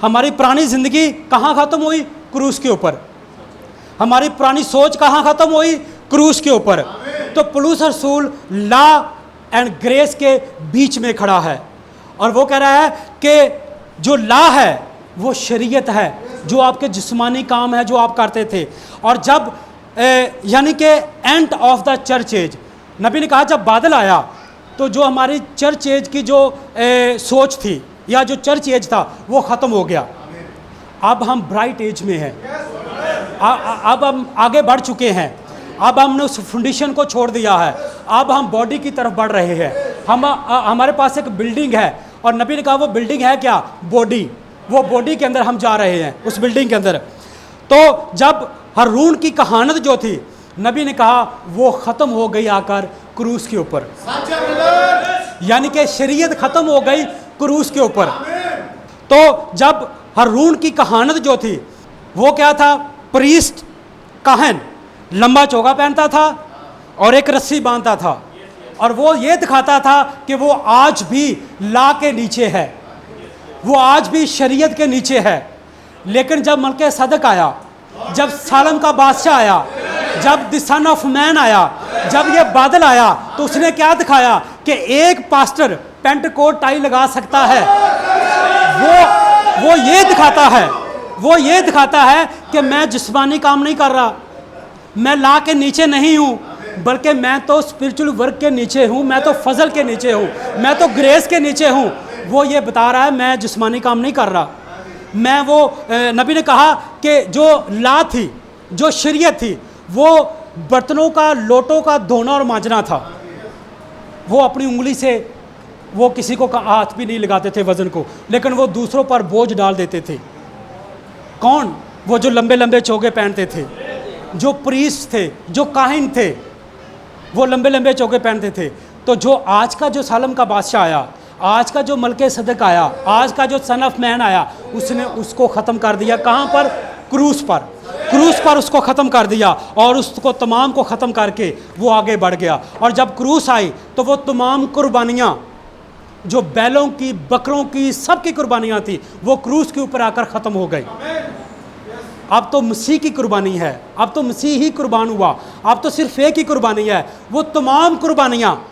हमारी पुरानी ज़िंदगी कहाँ ख़त्म हुई? क्रूस के ऊपर। हमारी पुरानी सोच कहाँ ख़त्म हुई? क्रूस के ऊपर। तो पौलुस रसूल ला एंड ग्रेस के बीच में खड़ा है, और वो कह रहा है कि जो ला है वो शरीयत है, जो आपके जिस्मानी काम है जो आप करते थे। और जब यानी कि end of the church age, नबी ने कहा जब बादल आया तो जो हमारी चर्च एज की जो सोच थी या जो चर्च एज था वो ख़त्म हो गया। अब हम ब्राइट एज में हैं। अब हम आगे बढ़ चुके हैं। अब हमने उस फाउंडेशन को छोड़ दिया है। अब हम बॉडी की तरफ बढ़ रहे हैं। हमारे पास एक बिल्डिंग है और नबी ने कहा वो बिल्डिंग है क्या? बॉडी। वो बॉडी के अंदर हम जा रहे हैं, उस बिल्डिंग के अंदर। तो जब हारून की कहानत जो थी, नबी ने कहा वो ख़त्म हो गई आकर क्रूस के ऊपर, यानी कि शरीयत ख़त्म हो गई क्रूस के ऊपर। तो जब हारून की कहानत जो थी वो क्या था? प्रीस्ट काहन लंबा चोगा पहनता था और एक रस्सी बांधता था, और वो ये दिखाता था कि वो आज भी ला के नीचे है, वो आज भी शरीयत के नीचे है। लेकिन जब मलके सदक आया, जब सालम का बादशाह आया, जब द सन ऑफ मैन आया, जब ये बादल आया, तो उसने क्या दिखाया कि एक पास्टर पेंट कोट टाई लगा सकता है। वो ये दिखाता है कि मैं जिस्मानी काम नहीं कर रहा, मैं ला के नीचे नहीं हूँ, बल्कि मैं तो स्पिरिचुअल वर्क के नीचे हूँ, मैं तो फजल के नीचे हूँ, मैं तो ग्रेस के नीचे हूँ। वो ये बता रहा है मैं जिस्मानी काम नहीं कर रहा। मैं वो नबी ने कहा कि जो ला थी, जो शरीयत थी, वो बर्तनों का, लोटों का धोना और मांजना था। वो अपनी उंगली से वो किसी को हाथ भी नहीं लगाते थे वज़न को, लेकिन वो दूसरों पर बोझ डाल देते थे। कौन? वो जो लंबे लंबे चोगे पहनते थे, जो प्रीस्ट थे, जो काहिन थे, वो लंबे लंबे चोगे पहनते थे। तो जो आज का जो सालम का बादशाह आया, आज का जो मलके सदक आया, आज का जो सन ऑफ मैन आया, उसने उसको ख़त्म कर दिया। कहाँ पर? क्रूस पर। क्रूस पर उसको ख़त्म कर दिया और उसको तमाम को ख़त्म करके वो आगे बढ़ गया। और जब क्रूस आई तो वो तमाम कुर्बानियाँ जो बैलों की, बकरों की, सब की कुर्बानियाँ थी, वो क्रूस के ऊपर आकर ख़त्म हो गई। अब तो मसीह की कुर्बानी है, अब तो मसीह ही कुर्बान हुआ, अब तो सिर्फ एक ही कुर्बानी है। वो तमाम कुर्बानियाँ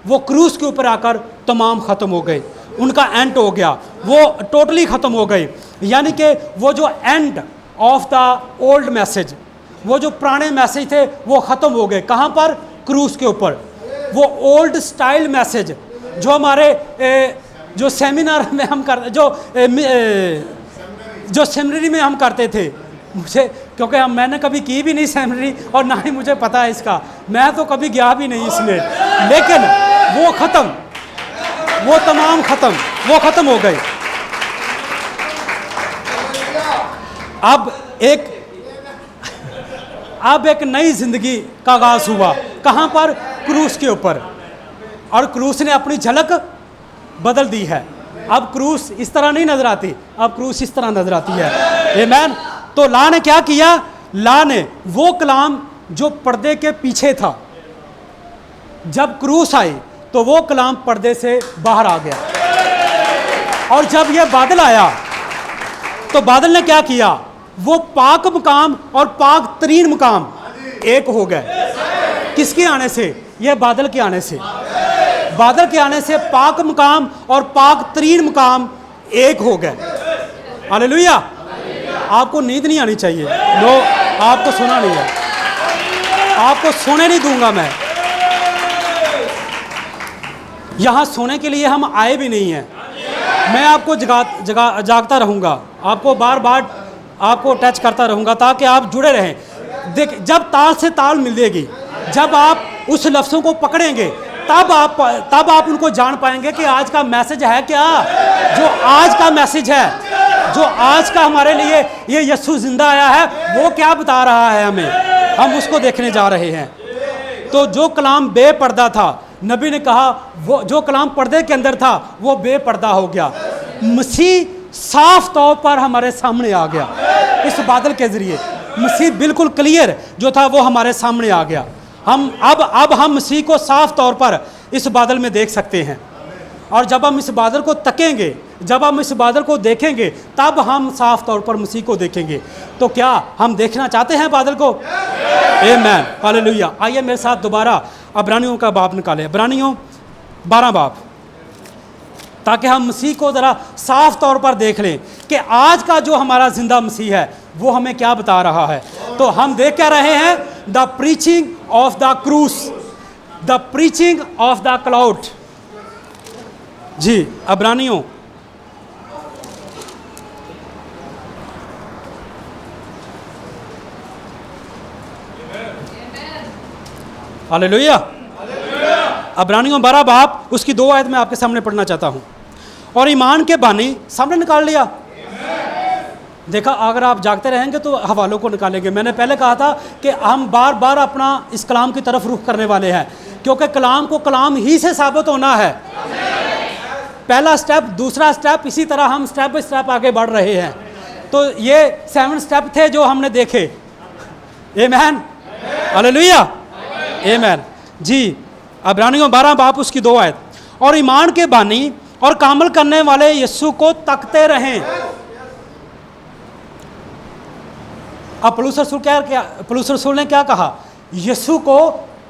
वो क्रूस के ऊपर आकर तमाम ख़त्म हो गई, उनका एंड हो गया, वो टोटली ख़त्म हो गई। यानी कि वो जो and of the old message, वो जो पुराने मैसेज थे वो ख़त्म हो गए। कहाँ पर? क्रूस के ऊपर। वो ओल्ड स्टाइल मैसेज जो हमारे जो सेमिनार में हम कर जो सेमिनरी में हम करते थे, मुझे क्योंकि मैंने कभी की भी नहीं सेमिनरी और ना ही मुझे पता है इसका, मैं तो कभी गया भी नहीं इसमें, लेकिन वो ख़त्म, वो तमाम ख़त्म, वो ख़त्म हो गए। अब एक नई ज़िंदगी का आगाज़ हुआ। कहाँ पर? क्रूस के ऊपर। और क्रूस ने अपनी झलक बदल दी है। अब क्रूस इस तरह नहीं नज़र आती, अब क्रूस इस तरह नज़र आती है। आमीन। तो ला ने क्या किया? ला ने वो कलाम जो पर्दे के पीछे था, जब क्रूस आई तो वो कलाम पर्दे से बाहर आ गया। और जब यह बादल आया तो बादल ने क्या किया? वो पाक मकाम और पाक तरीन मकाम एक हो गए। किसके आने से? यह बादल के आने से। बादल के आने से पाक मकाम और पाक तरीन मकाम एक हो गए। हालेलुया। आपको नींद नहीं आनी चाहिए। नो, आपको सुना नहीं है, आपको सोने नहीं दूंगा मैं। यहाँ सोने के लिए हम आए भी नहीं हैं। मैं आपको जागता रहूँगा, आपको बार बार आपको टच करता रहूँगा ताकि आप जुड़े रहें। देख, जब ताल से ताल मिलेगी, जब आप उस लफ्ज़ों को पकड़ेंगे, तब आप उनको जान पाएंगे कि आज का मैसेज है क्या। जो आज का मैसेज है, जो आज का हमारे लिए ये यीशु जिंदा आया है, वो क्या बता रहा है हमें, हम उसको देखने जा रहे हैं। तो जो कलाम बेपर्दा था, नबी ने कहा वो जो कलाम पर्दे के अंदर था वो बेपर्दा हो गया। मसीह साफ तौर पर हमारे सामने आ गया इस बादल के ज़रिए। मसीह बिल्कुल क्लियर जो था वो हमारे सामने आ गया। अब हम मसीह को साफ तौर पर इस बादल में देख सकते हैं। और जब हम इस बादल को तकेंगे, जब हम इस बादल को देखेंगे, तब हम साफ तौर पर मसीह को देखेंगे। तो क्या हम देखना चाहते हैं बादल को? आमीन, हालेलुया। आइए मेरे साथ दोबारा अब्रानियों का बाब निकालें, अब्रानियों 12 बाब, ताकि हम मसीह को ज़रा साफ तौर पर देख लें कि आज का जो हमारा जिंदा मसीह है वो हमें क्या बता रहा है। तो हम देख क्या रहे हैं? द प्रीचिंग ऑफ द क्रूस, the preaching of the cloud. जी, अब्रानियों हालेलुया। इब्रानियों 12 बाब उसकी 2 आयत मैं आपके सामने पढ़ना चाहता हूँ। और ईमान के बानी सामने निकाल लिया। देखा, अगर आप जागते रहेंगे तो हवालों को निकालेंगे। मैंने पहले कहा था कि हम बार बार अपना इस कलाम की तरफ रुख करने वाले हैं, क्योंकि कलाम को कलाम ही से साबित होना है। पहला स्टेप, दूसरा स्टेप, इसी तरह हम स्टेप बाय स्टेप आगे बढ़ रहे हैं। तो ये 7 स्टेप थे जो हमने देखे। आमीन, हालेलुया, आमीन। जी, इब्रानियों 12 बाब उसकी 2 आयत। और ईमान के बानी और कामल करने वाले यीशु को तकते रहें। अब पौलुस रसूल ने क्या कहा? यीशु को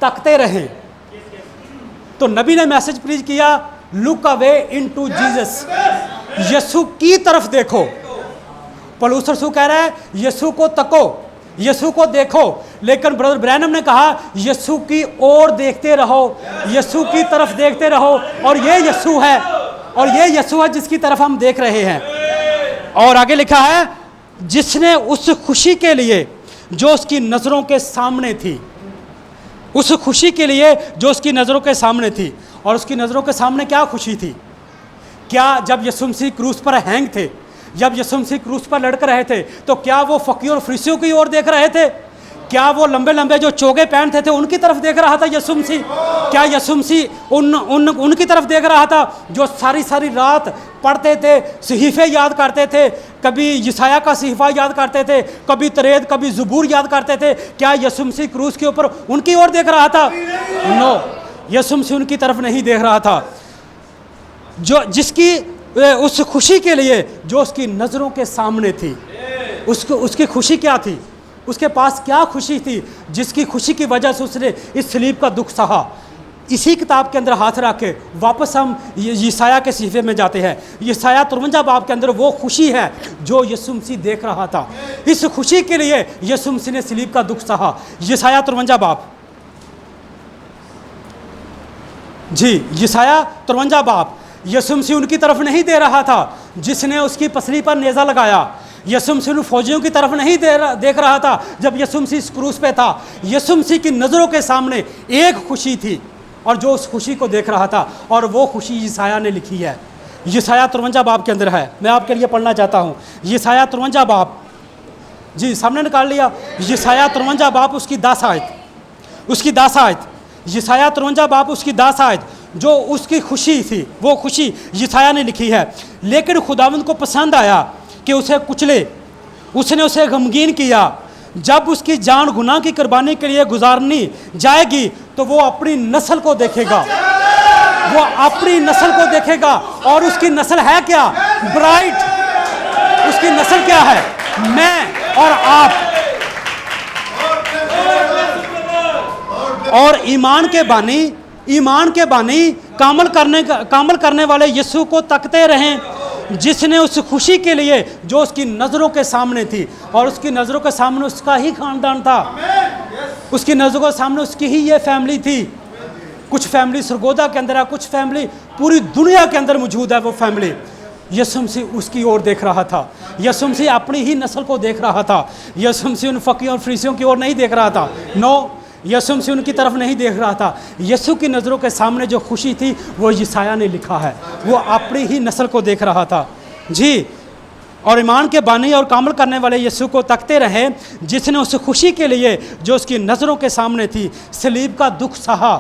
तकते रहें। तो नबी ने मैसेज प्रीच किया, लुक अवे इनटू जीसस, यीशु की तरफ देखो। पौलुस रसूल कह रहा है यीशु को तको, यीशु को देखो। लेकिन ब्रदर ब्रैनम ने कहा यीशु की ओर देखते रहो, यीशु की तरफ देखते रहो। और ये यीशु है, और ये यीशु है जिसकी तरफ हम देख रहे हैं। और आगे लिखा है, जिसने उस खुशी के लिए जो उसकी नज़रों के सामने थी, उस खुशी के लिए जो उसकी नज़रों के सामने थी। और उसकी नज़रों के सामने क्या खुशी थी? क्या जब यीशु मसीह क्रूस पर हैंग थे, जब यीशु मसीह क्रूस पर लड़क रहे थे, तो क्या वो फकीर और फरीसियों की ओर देख रहे थे? क्या वो लंबे लंबे जो चोगे पहनते थे उनकी तरफ देख रहा था यीशु मसीह? क्या यीशु मसीह उनकी तरफ देख रहा था जो सारी सारी रात पढ़ते थे, सहीफे याद करते थे, कभी यशाया का सहीफा याद करते थे, कभी तरेद, कभी ज़बूर याद करते थे? क्या यीशु मसीह क्रूस के ऊपर उनकी ओर देख रहा था? नो, यीशु मसीह उनकी तरफ नहीं देख रहा था। जो जिसकी उस खुशी के लिए जो उसकी नज़रों के सामने थी, उसकी खुशी क्या थी? उसके पास क्या खुशी थी जिसकी खुशी की वजह से उसने इस सलीब का दुख सहा? इसी किताब के अंदर हाथ रख के वापस हम यशाया के सहीफे में जाते हैं। यशाया 53 बाब के अंदर वो खुशी है जो यीशु मसीह देख रहा था। इस खुशी के लिए यीशु मसीह ने सलीब का दुख सहा। यशाया 53 बाब, जी, यशाया 53 बाब। यीशु मसीह उनकी तरफ नहीं दे रहा था जिसने उसकी पसली पर नेज़ा लगाया। यीशु मसीह फौजियों की तरफ नहीं देख रहा था जब यीशु मसीह इस क्रूस पे था। यीशु मसीह की नज़रों के सामने एक खुशी थी, और जो उस खुशी को देख रहा था, और वो खुशी यशाया ने लिखी है। यशाया 53 बाब के अंदर है। मैं आपके लिए पढ़ना चाहता हूँ यशाया 53 बाब। जी, सामने निकाल लिया। यशाया 53 बाब उसकी 10 आयत, उसकी 10 आयत। यशाया 53 बाब उसकी 10 आयत। जो उसकी खुशी थी वो खुशी यशाया ने लिखी है। लेकिन खुदावंद को पसंद आया कि उसे कुचले, उसने उसे गमगीन किया। जब उसकी जान गुनाह की कुर्बानी के लिए गुजारनी जाएगी तो वो अपनी नस्ल को देखेगा, वो अपनी नस्ल को देखेगा। और उसकी नस्ल है क्या? ब्राइट। उसकी नस्ल क्या है? मैं और आप। और ईमान के बानी कामल करने वाले यीशु को तकते रहें, जिसने उस खुशी के लिए जो उसकी नज़रों के सामने थी। और उसकी नज़रों के सामने उसका ही खानदान था, उसकी नज़रों के सामने उसकी ही ये फैमिली थी। कुछ फैमिली सरगोदा के अंदर है, कुछ फैमिली पूरी दुनिया के अंदर मौजूद है। वो फैमिली यीशु मसीह उसकी ओर देख रहा था। यीशु मसीह अपनी ही नस्ल को देख रहा था। यीशु मसीह उन फकीरों और फरीसियों की ओर नहीं देख रहा था। नो, यीशु मसीह उनकी तरफ नहीं देख रहा था। यीशु की नज़रों के सामने जो खुशी थी वो यशाया ने लिखा है। वो अपनी ही नस्ल को देख रहा था। जी, और ईमान के बानी और कामल करने वाले यीशु को तकते रहे, जिसने उस खुशी के लिए जो उसकी नज़रों के सामने थी सलीब का दुख सहा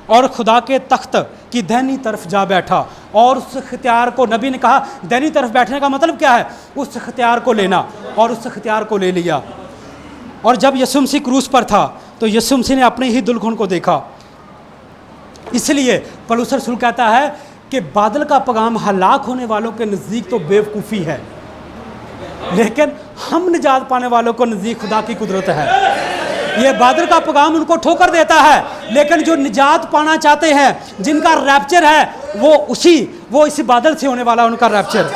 और खुदा के तख्त की दाहिनी तरफ जा बैठा। और उस इख्तियार को, नबी ने कहा दाहिनी तरफ बैठने का मतलब क्या है? उस इख्तियार को लेना, और उस इख्तियार को ले लिया। और जब यीशु मसीह क्रूस पर था तो यीशु मसीह ने अपने ही दुल्हन को देखा। इसलिए पौलुस रसूल कहता है कि बादल का पैगाम हलाक होने वालों के नज़दीक तो बेवकूफ़ी है, लेकिन हम निजात पाने वालों को नज़दीक खुदा की कुदरत है। ये बादल का पैगाम उनको ठोकर देता है, लेकिन जो निजात पाना चाहते हैं, जिनका रैप्चर है, वो इसी बादल से होने वाला उनका रैप्चर।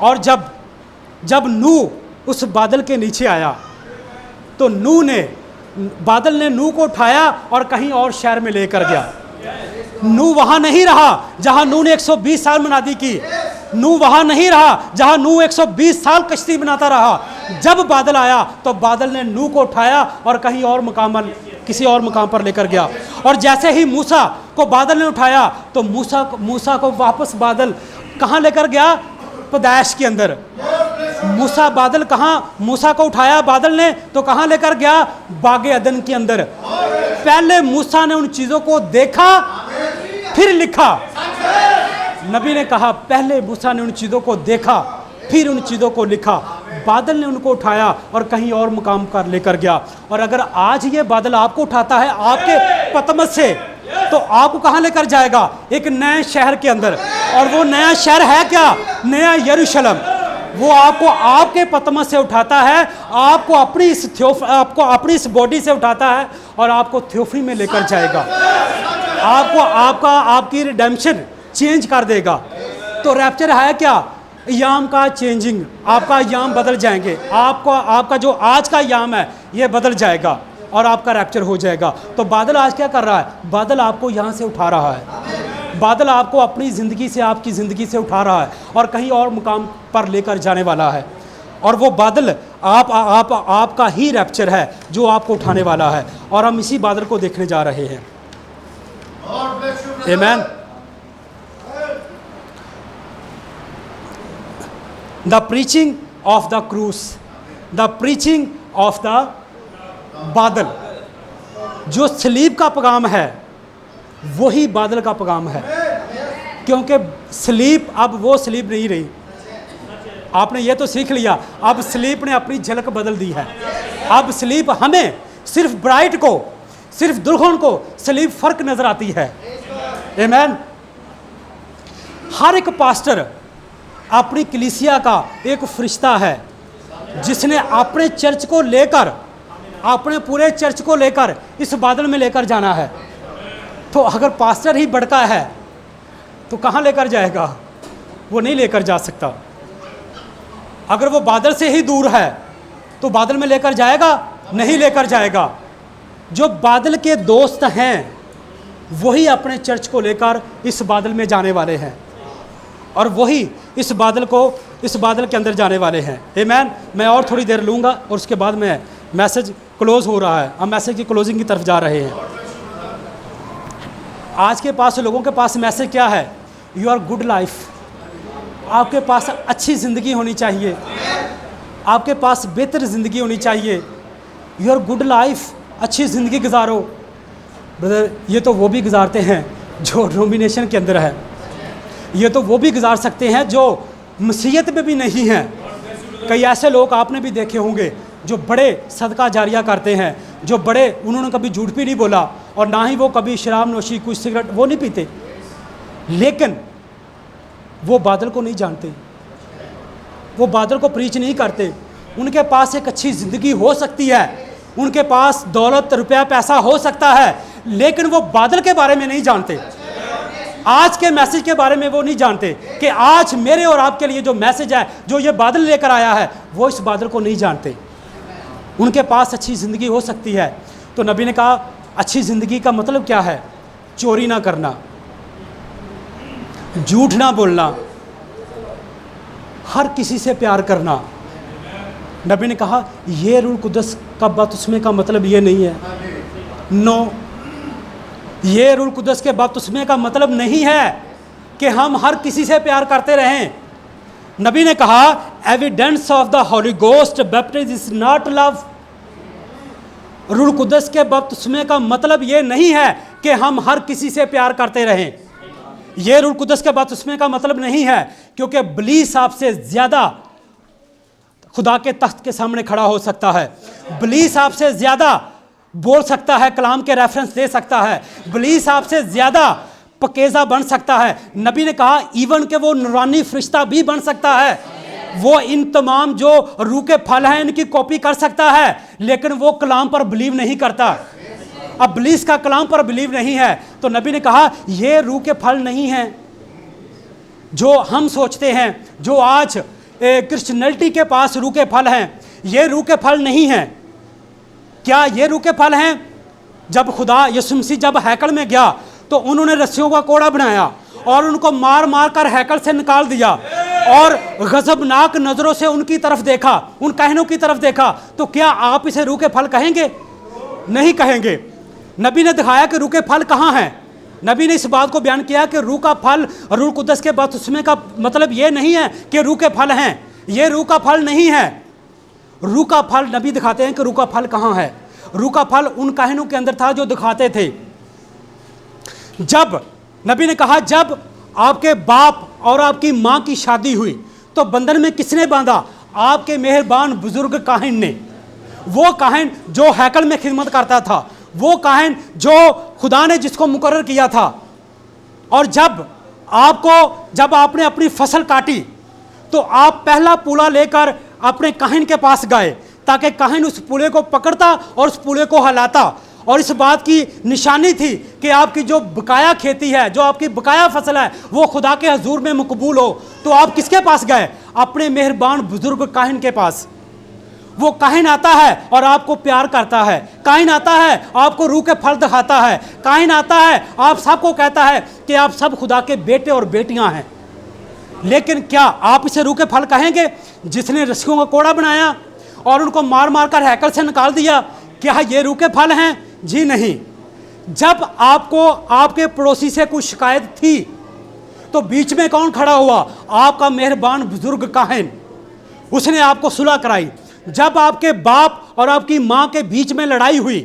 और जब नूह उस बादल के नीचे आया तो बादल ने नूह को उठाया और कहीं और शहर में लेकर गया। नूह वहां नहीं रहा जहां नूह ने 120 साल मुनादी की। नूह वहां नहीं रहा जहां नूह 120 साल कश्ती बनाता रहा। जब बादल आया तो बादल ने नूह को उठाया और कहीं और मुकाम किसी और मुकाम पर लेकर गया। और जैसे ही मूसा को बादल ने उठाया तो मूसा को वापस बादल कहाँ लेकर गया? पैदाइश के अंदर। मूसा को उठाया बादल ने तो कहाँ लेकर गया? बागे अदन के अंदर। पहले मूसा ने उन चीज़ों को देखा फिर लिखा। नबी ने कहा पहले मूसा ने उन चीज़ों को देखा फिर उन चीज़ों को लिखा। बादल ने उनको उठाया और कहीं और मुकाम पर लेकर गया। और अगर आज ये बादल आपको उठाता है आपके पतमस से, तो आपको कहाँ लेकर जाएगा? एक नए शहर के अंदर। और वो नया शहर है क्या? नया यरूशलेम। वो आपको आपके पतमस से उठाता है, आपको अपनी इस बॉडी से उठाता है और आपको थियोफनी में लेकर जाएगा। आपकी रिडेम्पशन चेंज कर देगा। तो रैप्चर है क्या? याम का चेंजिंग। आपका याम बदल जाएंगे। आपका जो आज का याम है ये बदल जाएगा और आपका रैप्चर हो जाएगा। तो बादल आज क्या कर रहा है? बादल आपको यहाँ से उठा रहा है। बादल आपको अपनी ज़िंदगी से, आपकी ज़िंदगी से उठा रहा है और कहीं और मुकाम पर लेकर जाने वाला है। और वो बादल आपका ही रैप्चर है जो आपको उठाने वाला है। और हम इसी बादल को देखने जा रहे हैं। आमीन। द प्रीचिंग ऑफ द क्रूस, द प्रीचिंग ऑफ द बादल। जो सलीब का पैगाम है वही बादल का पैगाम है। क्योंकि सलीब अब वो सलीब नहीं रही। आपने ये तो सीख लिया, अब सलीब ने अपनी झलक बदल दी है। अब सलीब हमें, सिर्फ ब्राइड को, सिर्फ दुल्हन को सलीब फर्क नजर आती है। आमीन। हर एक पास्टर अपनी कलीसिया का एक फरिश्ता है जिसने अपने चर्च को लेकर, अपने पूरे चर्च को लेकर इस बादल में लेकर जाना है। तो अगर पास्टर ही बड़का है तो कहाँ लेकर जाएगा? वो नहीं लेकर जा सकता। अगर वो बादल से ही दूर है तो बादल में लेकर जाएगा? नहीं लेकर जाएगा। जो बादल के दोस्त हैं वही अपने चर्च को लेकर इस बादल में जाने वाले हैं और वही इस बादल के अंदर जाने वाले हैं। आमीन। मैं और थोड़ी देर लूँगा और उसके बाद में मैसेज क्लोज हो रहा है। हम मैसेज की क्लोजिंग की तरफ जा रहे हैं। आज के पास लोगों के पास मैसेज क्या है? Your good life. आपके पास अच्छी ज़िंदगी होनी चाहिए, आपके पास बेहतर ज़िंदगी होनी चाहिए। योर गुड लाइफ, अच्छी ज़िंदगी गुजारो। ब्रदर, ये तो वो भी गुजारते हैं जो नॉमिनेशन के अंदर है। ये तो वो भी गुजार सकते हैं जो मसीहत में भी नहीं हैं। कई ऐसे लोग आपने भी देखे होंगे जो बड़े सदका जारिया करते हैं, जो बड़े, उन्होंने कभी झूठ भी नहीं बोला और ना ही वो कभी शराब नोशी, कुछ सिगरेट वो नहीं पीते, लेकिन वो बादल को नहीं जानते, वो बादल को प्रीच नहीं करते। उनके पास एक अच्छी ज़िंदगी हो सकती है, उनके पास दौलत, रुपया, पैसा हो सकता है, लेकिन वो बादल के बारे में नहीं जानते। आज के मैसेज के बारे में वो नहीं जानते कि आज मेरे और आपके लिए जो मैसेज है, जो ये बादल लेकर आया है, वो इस बादल को नहीं जानते। उनके पास अच्छी ज़िंदगी हो सकती है। तो नबी ने कहा अच्छी ज़िंदगी का मतलब क्या है? चोरी ना करना, झूठ ना बोलना, हर किसी से प्यार करना। नबी ने कहा ये रूह कुदस का बपतिस्मे का मतलब ये नहीं है। नो, ये रूह कुदस के बपतिस्मे का मतलब नहीं है कि हम हर किसी से प्यार करते रहें। नबी ने कहा evidence of the Holy Ghost baptism is not love. रूह कुदस के बपतिस्मे का मतलब ये नहीं है कि हम हर किसी से प्यार करते रहें। ये रूह कुदस के बपतिस्मे का मतलब नहीं है, क्योंकि इब्लीस आपसे ज़्यादा खुदा के तख्त के सामने खड़ा हो सकता है। इब्लीस आपसे ज़्यादा बोल सकता है, कलाम के रेफरेंस दे सकता है। इब्लीस आपसे ज़्यादा पकेज़ा बन सकता है। नबी ने कहा इवन के वो नूरानी फरिश्ता भी बन सकता है। वो इन तमाम जो रूह के फल हैं इनकी कॉपी कर सकता है, लेकिन वो कलाम पर बिलीव नहीं करता। अब इब्लीस का कलाम पर बिलीव नहीं है, तो नबी ने कहा ये रूह के फल नहीं हैं जो हम सोचते हैं, जो आज क्रिश्चियनिटी के पास रूह के फल हैं। ये रूह के फल नहीं हैं। क्या ये रूह के फल हैं? जब खुदा यीशु मसीह जब हैकल में गया तो उन्होंने रस्सियों का कोड़ा बनाया और उनको मार मार कर हैकल से निकाल दिया और गजबनाक नज़रों से उनकी तरफ देखा, उन कहनों की तरफ देखा। तो क्या आप इसे रूह के फल कहेंगे? नहीं कहेंगे। नबी ने दिखाया कि रूह के फल कहाँ हैं। नबी ने इस बात को बयान किया कि रूह का फल, रूह कुद्दस के बपतिस्मे का मतलब ये नहीं है कि रूह के फल हैं, ये रूह का फल नहीं है। रूह का फल नबी दिखाते हैं कि रूह का फल कहाँ है। रूह का फल उन काहिनों के अंदर था जो दिखाते थे। जब नबी ने कहा, जब आपके बाप और आपकी माँ की शादी हुई तो बंधन में किसने बांधा? आपके मेहरबान बुजुर्ग काहिन ने। वो काहिन जो हैकल में खिदमत करता था, वो काहिन जो खुदा ने जिसको मुकर्रर किया था। और जब आपने अपनी फसल काटी तो आप पहला पूला लेकर अपने काहिन के पास गए ताकि काहिन उस पूले को पकड़ता और उस पूले को हिलाता। और इस बात की निशानी थी कि आपकी जो बकाया खेती है, जो आपकी बकाया फसल है, वो खुदा के हजूर में मकबूल हो। तो आप किसके पास गए? अपने मेहरबान बुजुर्ग काहिन के पास। वो काहिन आता है और आपको प्यार करता है, काहिन आता है आपको रूह के फल दिखाता है, काहिन आता है आप सबको कहता है कि आप सब खुदा के बेटे और बेटियां हैं। लेकिन क्या आप इसे रूह के फल कहेंगे? जिसने रस्सियों का कोड़ा बनाया और उनको मार मार कर हैकल से निकाल दिया, क्या ये रूह के फल हैं? जी नहीं। जब आपको आपके पड़ोसी से कुछ शिकायत थी तो बीच में कौन खड़ा हुआ? आपका मेहरबान बुजुर्ग काहिन। उसने आपको सुलह कराई। जब आपके बाप और आपकी माँ के बीच में लड़ाई हुई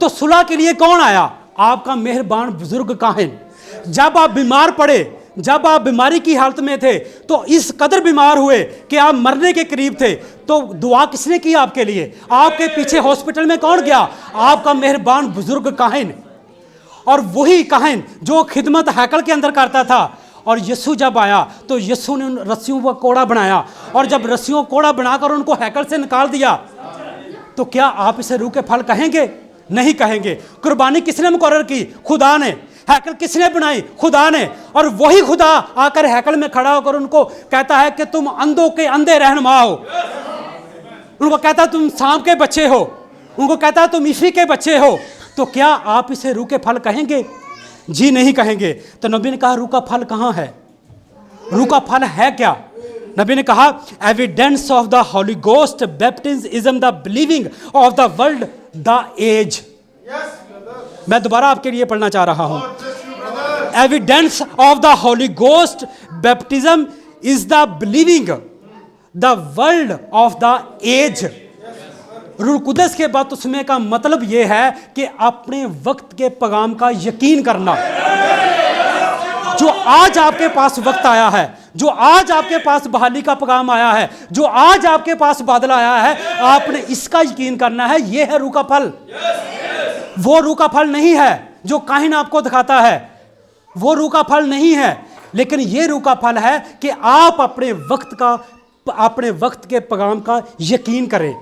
तो सुलह के लिए कौन आया? आपका मेहरबान बुजुर्ग काहिन। जब आप बीमार पड़े, जब आप बीमारी की हालत में थे तो इस कदर बीमार हुए कि आप मरने के करीब थे, तो दुआ किसने की आपके लिए? आपके पीछे हॉस्पिटल में कौन गया? आपका मेहरबान बुजुर्ग काहिन। और वही काहिन जो खिदमत हैकल के अंदर करता था। और यीशु जब आया तो यीशु ने उन रस्सियों का कोड़ा बनाया, और जब रस्सियों का कोड़ा बनाकर उनको हैकल से निकाल दिया, तो क्या आप इसे रूह के फल कहेंगे? नहीं कहेंगे। कुर्बानी किसने मुकर्रर की? खुदा ने। हैकल किसने बनाई? खुदा ने। और वही खुदा आकर हैकल में खड़ा होकर उनको कहता है कि तुम अंधों के अंधे रहनुमा हो। उनको कहता है तुम सांप के बच्चे हो, उनको कहता है तुम ईशी के बच्चे हो। तो क्या आप इसे रूह के फल कहेंगे? जी नहीं कहेंगे। तो नबी ने कहा रूह का फल कहाँ है? रूह का फल है क्या? नबी ने कहा evidence of the Holy Ghost baptism the believing of the world the age. मैं दोबारा आपके लिए पढ़ना चाह रहा हूं। Evidence of the Holy Ghost baptism is the believing the world of the age. रूह कुद्दस के बपतिस्मे का मतलब यह है कि अपने वक्त के पैगाम का यकीन करना। जो आज आपके पास वक्त आया है, जो आज आपके पास बहाली का पैगाम आया है, जो आज आपके पास बादल आया है, आपने इसका यकीन करना है। यह है रूह का फल। वो रूह का फल नहीं है जो काहिन आपको दिखाता है, वो रूह का फल नहीं है। लेकिन ये रूह का फल है कि आप अपने वक्त के पैगाम का यकीन करें।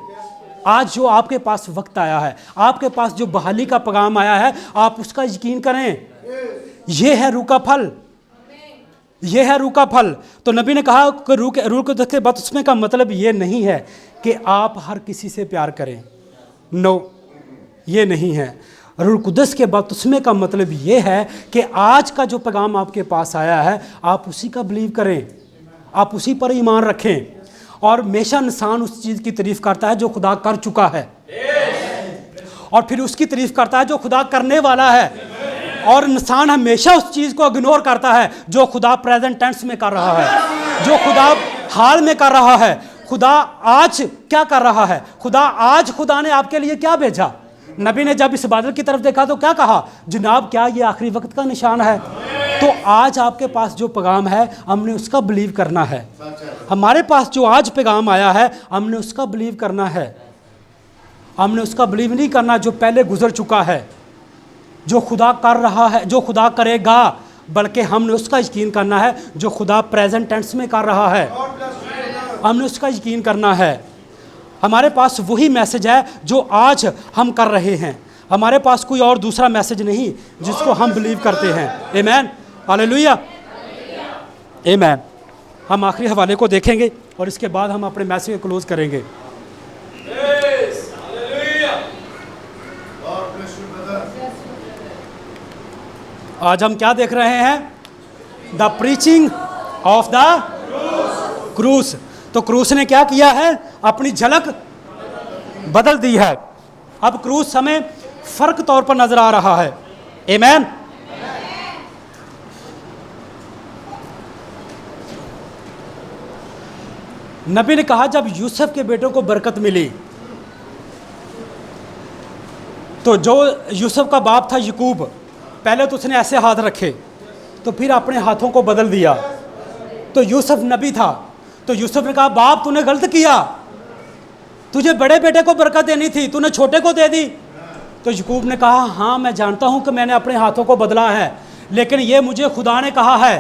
आज जो आपके पास वक्त आया है, आपके पास जो बहाली का पैगाम आया है, आप उसका यकीन करें। यह है रूह का फल, यह है रूह का फल। तो नबी ने कहा कि रूह के बपतिस्मे का मतलब ये नहीं है कि आप हर किसी से प्यार करें। नो, ये नहीं है। रूह कुद्दस के बपतिस्मे का मतलब ये है कि आज का जो पैगाम आपके पास आया है, आप उसी का बिलीव करें, आप उसी पर ईमान रखें। और हमेशा इंसान उस चीज़ की तारीफ करता है जो खुदा कर चुका है, और फिर उसकी तारीफ करता है जो खुदा करने वाला है। और इंसान हमेशा उस चीज़ को इग्नोर करता है जो खुदा प्रेजेंट टेंस में कर रहा है, जो खुदा हाल में कर रहा है। खुदा आज क्या कर रहा है? खुदा ने आपके लिए क्या भेजा? नबी ने जब इस बादल की तरफ देखा तो क्या कहा? जनाब क्या ये आखिरी वक्त का निशान है? तो आज आपके पास जो पैगाम है, हमने उसका बिलीव करना है। हमारे पास जो आज पैगाम आया है, हमने उसका बिलीव करना है। हमने उसका बिलीव नहीं करना जो पहले गुजर चुका है, जो खुदा कर रहा है, जो खुदा करेगा, बल्कि हमने उसका यकीन करना है जो खुदा प्रेजेंट टेंस में कर रहा है। हमने उसका यकीन करना है। हमारे पास वही मैसेज है जो आज हम कर रहे हैं। हमारे पास कोई और दूसरा मैसेज नहीं जिसको हम बिलीव करते हैं। आमीन, हालेलुया, आमीन। हम आखिरी हवाले को देखेंगे और इसके बाद हम अपने मैसेज को क्लोज करेंगे। आज हम क्या देख रहे हैं? द प्रीचिंग ऑफ द क्रूस। तो क्रूस ने क्या किया है? अपनी झलक बदल दी है। अब क्रूस हमें फर्क तौर पर नजर आ रहा है। आमीन। नबी ने कहा जब यूसुफ के बेटों को बरकत मिली तो जो यूसुफ का बाप था याकूब, पहले तो उसने ऐसे हाथ रखे तो फिर अपने हाथों को बदल दिया। तो यूसुफ नबी था, तो यूसुफ ने कहा बाप तूने गलत किया, तुझे बड़े बेटे को बरकत देनी थी, तूने छोटे को दे दी। तो याकूब ने कहा हाँ मैं जानता हूँ कि मैंने अपने हाथों को बदला है, लेकिन ये मुझे खुदा ने कहा है।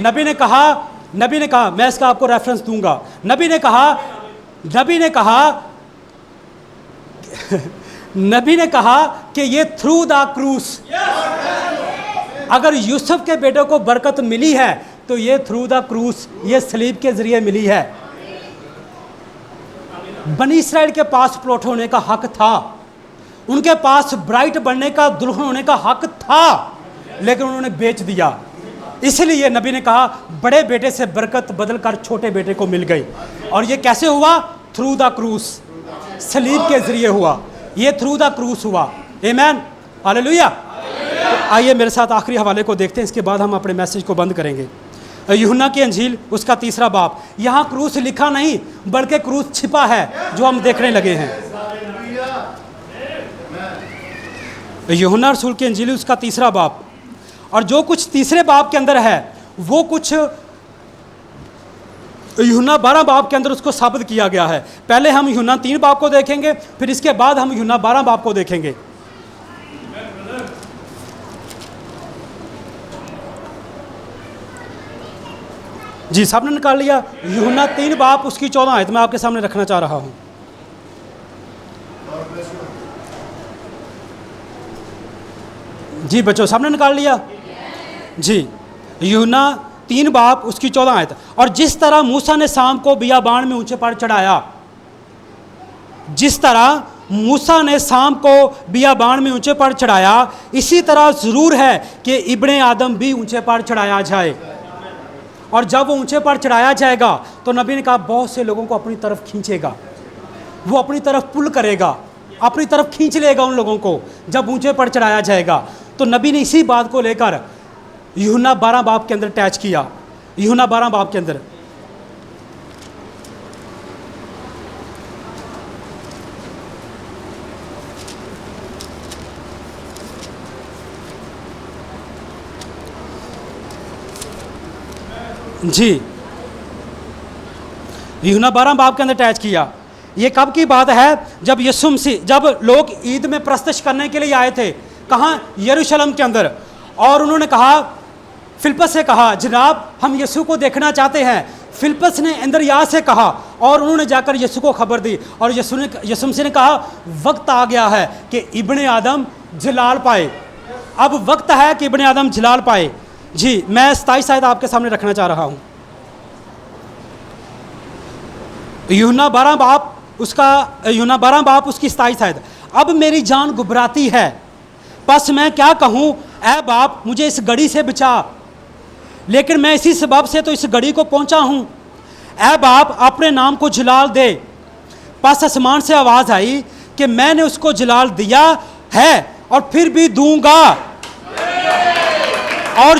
नबी ने कहा मैं इसका आपको रेफरेंस दूंगा। नबी ने कहा कि ये थ्रू द क्रूस, अगर यूसुफ के बेटों को बरकत मिली है तो ये थ्रू द क्रूस, ये सलीब के जरिए मिली है। बनी इस्राएल के पास प्लॉट होने का हक था, उनके पास ब्राइट बनने का, दुल्हन होने का हक था, लेकिन उन्होंने बेच दिया। इसलिए नबी ने कहा बड़े बेटे से बरकत बदलकर छोटे बेटे को मिल गई। और ये कैसे हुआ? थ्रू द क्रूस, सलीब के जरिए हुआ, ये थ्रू द क्रूस हुआ। आमीन, हालेलुया। तो आइए मेरे साथ आखिरी हवाले को देखते हैं, इसके बाद हम अपने मैसेज को बंद करेंगे। यूहन्ना की अंजील उसका 3 बाब, यहाँ क्रूस लिखा नहीं बल्कि क्रूस छिपा है जो हम देखने लगे हैं। यूहन्ना रसूल की अंजील उसका 3 बाब, और जो कुछ 3 बाब के अंदर है वो कुछ यूहन्ना 12 बाब के अंदर उसको साबित किया गया है। पहले हम यूहन्ना 3 बाब को देखेंगे, फिर इसके बाद हम यूहन्ना 12 बाब को देखेंगे। जी सबने निकाल लिया? यूहन्ना 3 बाब उसकी 14 आयत मैं आपके सामने रखना चाह रहा हूं। जी बच्चों सबने निकाल लिया? जी यूहन्ना 3 बाब उसकी 14 आयत। और जिस तरह मूसा ने शाम को बियाबान में ऊंचे पर चढ़ाया, जिस तरह मूसा ने शाम को बियाबान में ऊंचे पर चढ़ाया, इसी तरह ज़रूर है कि इब्ने आदम भी ऊंचे पर चढ़ाया जाए। और जब वो ऊंचे पर चढ़ाया जाएगा तो नबी ने कहा बहुत से लोगों को अपनी तरफ खींचेगा, वो अपनी तरफ पुल करेगा, अपनी तरफ खींच लेगा उन लोगों को जब ऊंचे पर चढ़ाया जाएगा। तो नबी ने इसी बात को लेकर यूहन्ना 12 बाब के अंदर अटैच किया। यूहन्ना 12 बाब के अंदर जी यूहन्ना 12 बाब के अंदर अटैच किया। ये कब की बात है? जब यीशु मसीह, जब लोग ईद में प्रस्तश करने के लिए आए थे, कहाँ? यरूशलेम के अंदर। और उन्होंने कहा, फिलिप्पस से कहा जनाब हम यीशु को देखना चाहते हैं। फिलिप्पस ने अंद्रियास से कहा और उन्होंने जाकर यीशु को खबर दी। और यीशु मसीह ने कहा वक्त आ गया है कि इब्ने आदम जलाल पाए, अब वक्त है कि इब्ने आदम जलाल पाए। जी मैं 27 आयत आपके सामने रखना चाह रहा हूँ। यूहन्ना 12 बाब उसकी 27 आयत। अब मेरी जान घबराती है, बस मैं क्या कहूँ, ऐ बाप मुझे इस घड़ी से बचा, लेकिन मैं इसी सबब से तो इस घड़ी को पहुंचा हूँ। ऐ बाप अपने नाम को जलाल दे। पास आसमान से आवाज़ आई कि मैंने उसको जलाल दिया है और फिर भी दूंगा। और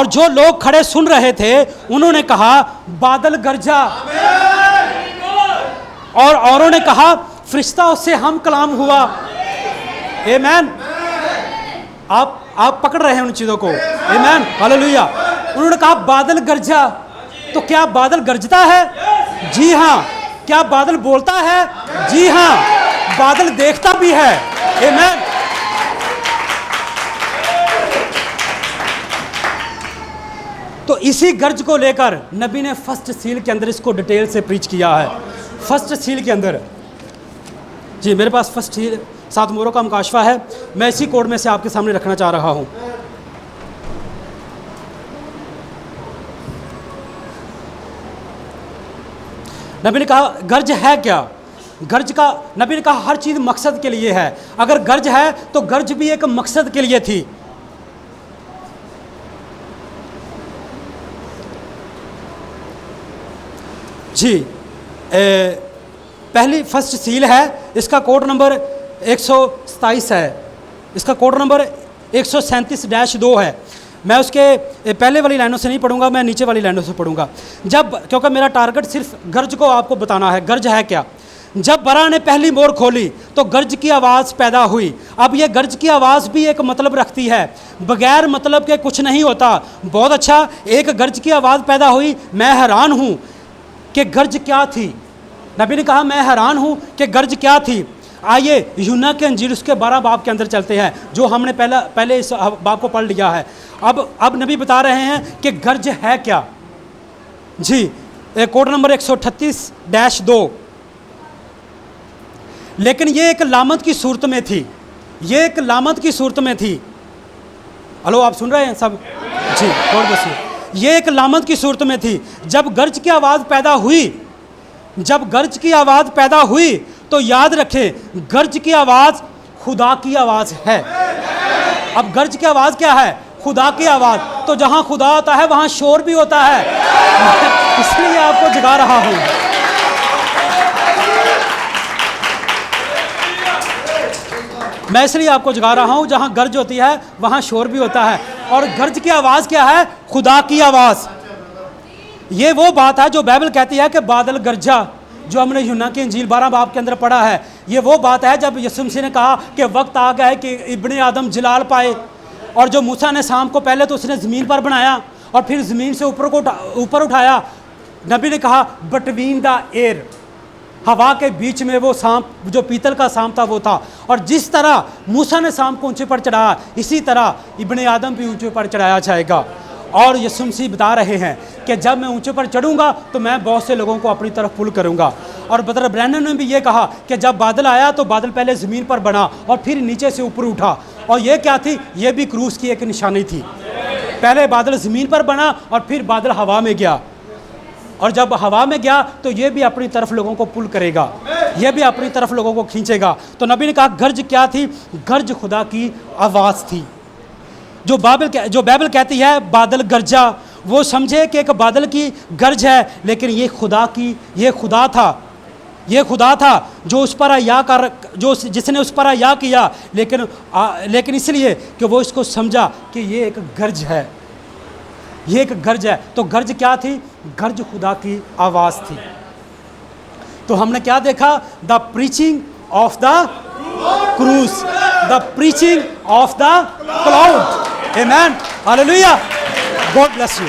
जो लोग खड़े सुन रहे थे उन्होंने कहा बादल गरजा, और औरों ने कहा फरिश्ता उससे हम कलाम हुआ। आमीन। आप पकड़ रहे हैं उन चीज़ों को। आमीन, हालेलुया। उन्होंने कहा बादल गरजा, तो क्या बादल गरजता है? जी हाँ। क्या बादल बोलता है? जी हाँ। बादल देखता भी है। आमीन। तो इसी गर्ज को लेकर नबी ने फर्स्ट सील के अंदर इसको डिटेल से प्रीच किया है। फर्स्ट सील के अंदर, जी मेरे पास फर्स्ट सील 7 मोहरों का मुकाशफा है, मैं इसी कोड में से आपके सामने रखना चाह रहा हूँ। नबी ने कहा गर्ज है क्या? गर्ज का, नबी ने कहा हर चीज़ मकसद के लिए है। अगर गर्ज है तो गर्ज भी एक मकसद के लिए थी। जी पहली फर्स्ट सील है, इसका कोड नंबर 127 है, इसका कोड नंबर 137-2 है। मैं उसके पहले वाली लाइनों से नहीं पढ़ूंगा, मैं नीचे वाली लाइनों से पढ़ूंगा। जब, क्योंकि मेरा टारगेट सिर्फ गर्ज को आपको बताना है, गर्ज है क्या। जब बरा ने पहली मोर खोली तो गर्ज की आवाज़ पैदा हुई। अब ये गर्ज की आवाज़ भी एक मतलब रखती है, बगैर मतलब के कुछ नहीं होता। बहुत अच्छा, एक गर्ज की आवाज़ पैदा हुई। मैं हैरान हूँ कि गर्ज क्या थी। नबी ने कहा मैं हैरान हूँ कि गर्ज क्या थी। आइए यूहन्ना के इंजील उसके 12 बाब के अंदर चलते हैं, जो हमने पहले इस बाब को पढ़ लिया है। अब नबी बता रहे हैं कि गर्ज है क्या। जी, कोड नंबर 138-2। लेकिन ये एक लामत की सूरत में थी, ये एक लामत की सूरत में थी। हेलो, आप सुन रहे हैं सब? जी, और बस ये एक लामत की सूरत में थी। जब गर्ज की आवाज़ पैदा हुई, जब गर्ज की आवाज़ पैदा हुई तो याद रखें, गर्ज की आवाज़ खुदा की आवाज़ है। अब गर्ज की आवाज़ क्या है? खुदा की आवाज़। तो जहाँ खुदा होता है वहाँ शोर भी होता है। इसलिए आपको जगा रहा हूँ। मैं इसलिए आपको जगा रहा हूँ, जहाँ गर्ज होती है वहाँ शोर भी होता है। और गर्ज की आवाज़ क्या है? खुदा की आवाज़। ये वो बात है जो बाइबल कहती है कि बादल गरजा, जो हमने यूहन्ना की इंजील 12 बाब के अंदर पढ़ा है। ये वो बात है जब यीशु मसीह ने कहा कि वक्त आ गया है कि इब्ने आदम जलाल पाए। और जो मूसा ने शाम को पहले तो उसने ज़मीन पर बनाया और फिर ज़मीन से ऊपर उठाया। नबी ने कहा बिटवीन द एयर, हवा के बीच में वो सांप, जो पीतल का सांप था वो था। और जिस तरह मूसा ने सांप को ऊंचे पर चढ़ाया, इसी तरह इब्ने आदम भी ऊंचे पर चढ़ाया जाएगा। और यीशु मसीह बता रहे हैं कि जब मैं ऊंचे पर चढ़ूंगा तो मैं बहुत से लोगों को अपनी तरफ पुल करूंगा। और ब्रदर ब्रैनन ने भी ये कहा कि जब बादल आया तो बादल पहले ज़मीन पर बना और फिर नीचे से ऊपर उठा। और ये क्या थी? ये भी क्रूस की एक निशानी थी। पहले बादल ज़मीन पर बना और फिर बादल हवा में गया। और जब हवा में गया तो ये भी अपनी तरफ लोगों को पुल करेगा, ये भी अपनी तरफ लोगों को खींचेगा। तो नबी ने कहा गर्ज क्या थी? गर्ज खुदा की आवाज़ थी। जो बाइबल कहती है बादल गरजा, वो समझे कि एक बादल की गर्ज है, लेकिन ये खुदा था जो उस पर जिसने उस पर आया किया। लेकिन इसलिए कि वो इसको समझा कि ये एक गर्ज है, ये एक गर्ज है। तो गर्ज क्या थी? गर्ज खुदा की आवाज़ थी। तो हमने क्या देखा? द प्रीचिंग ऑफ द क्रूस, the preaching of the cloud. Amen, hallelujah, God bless you.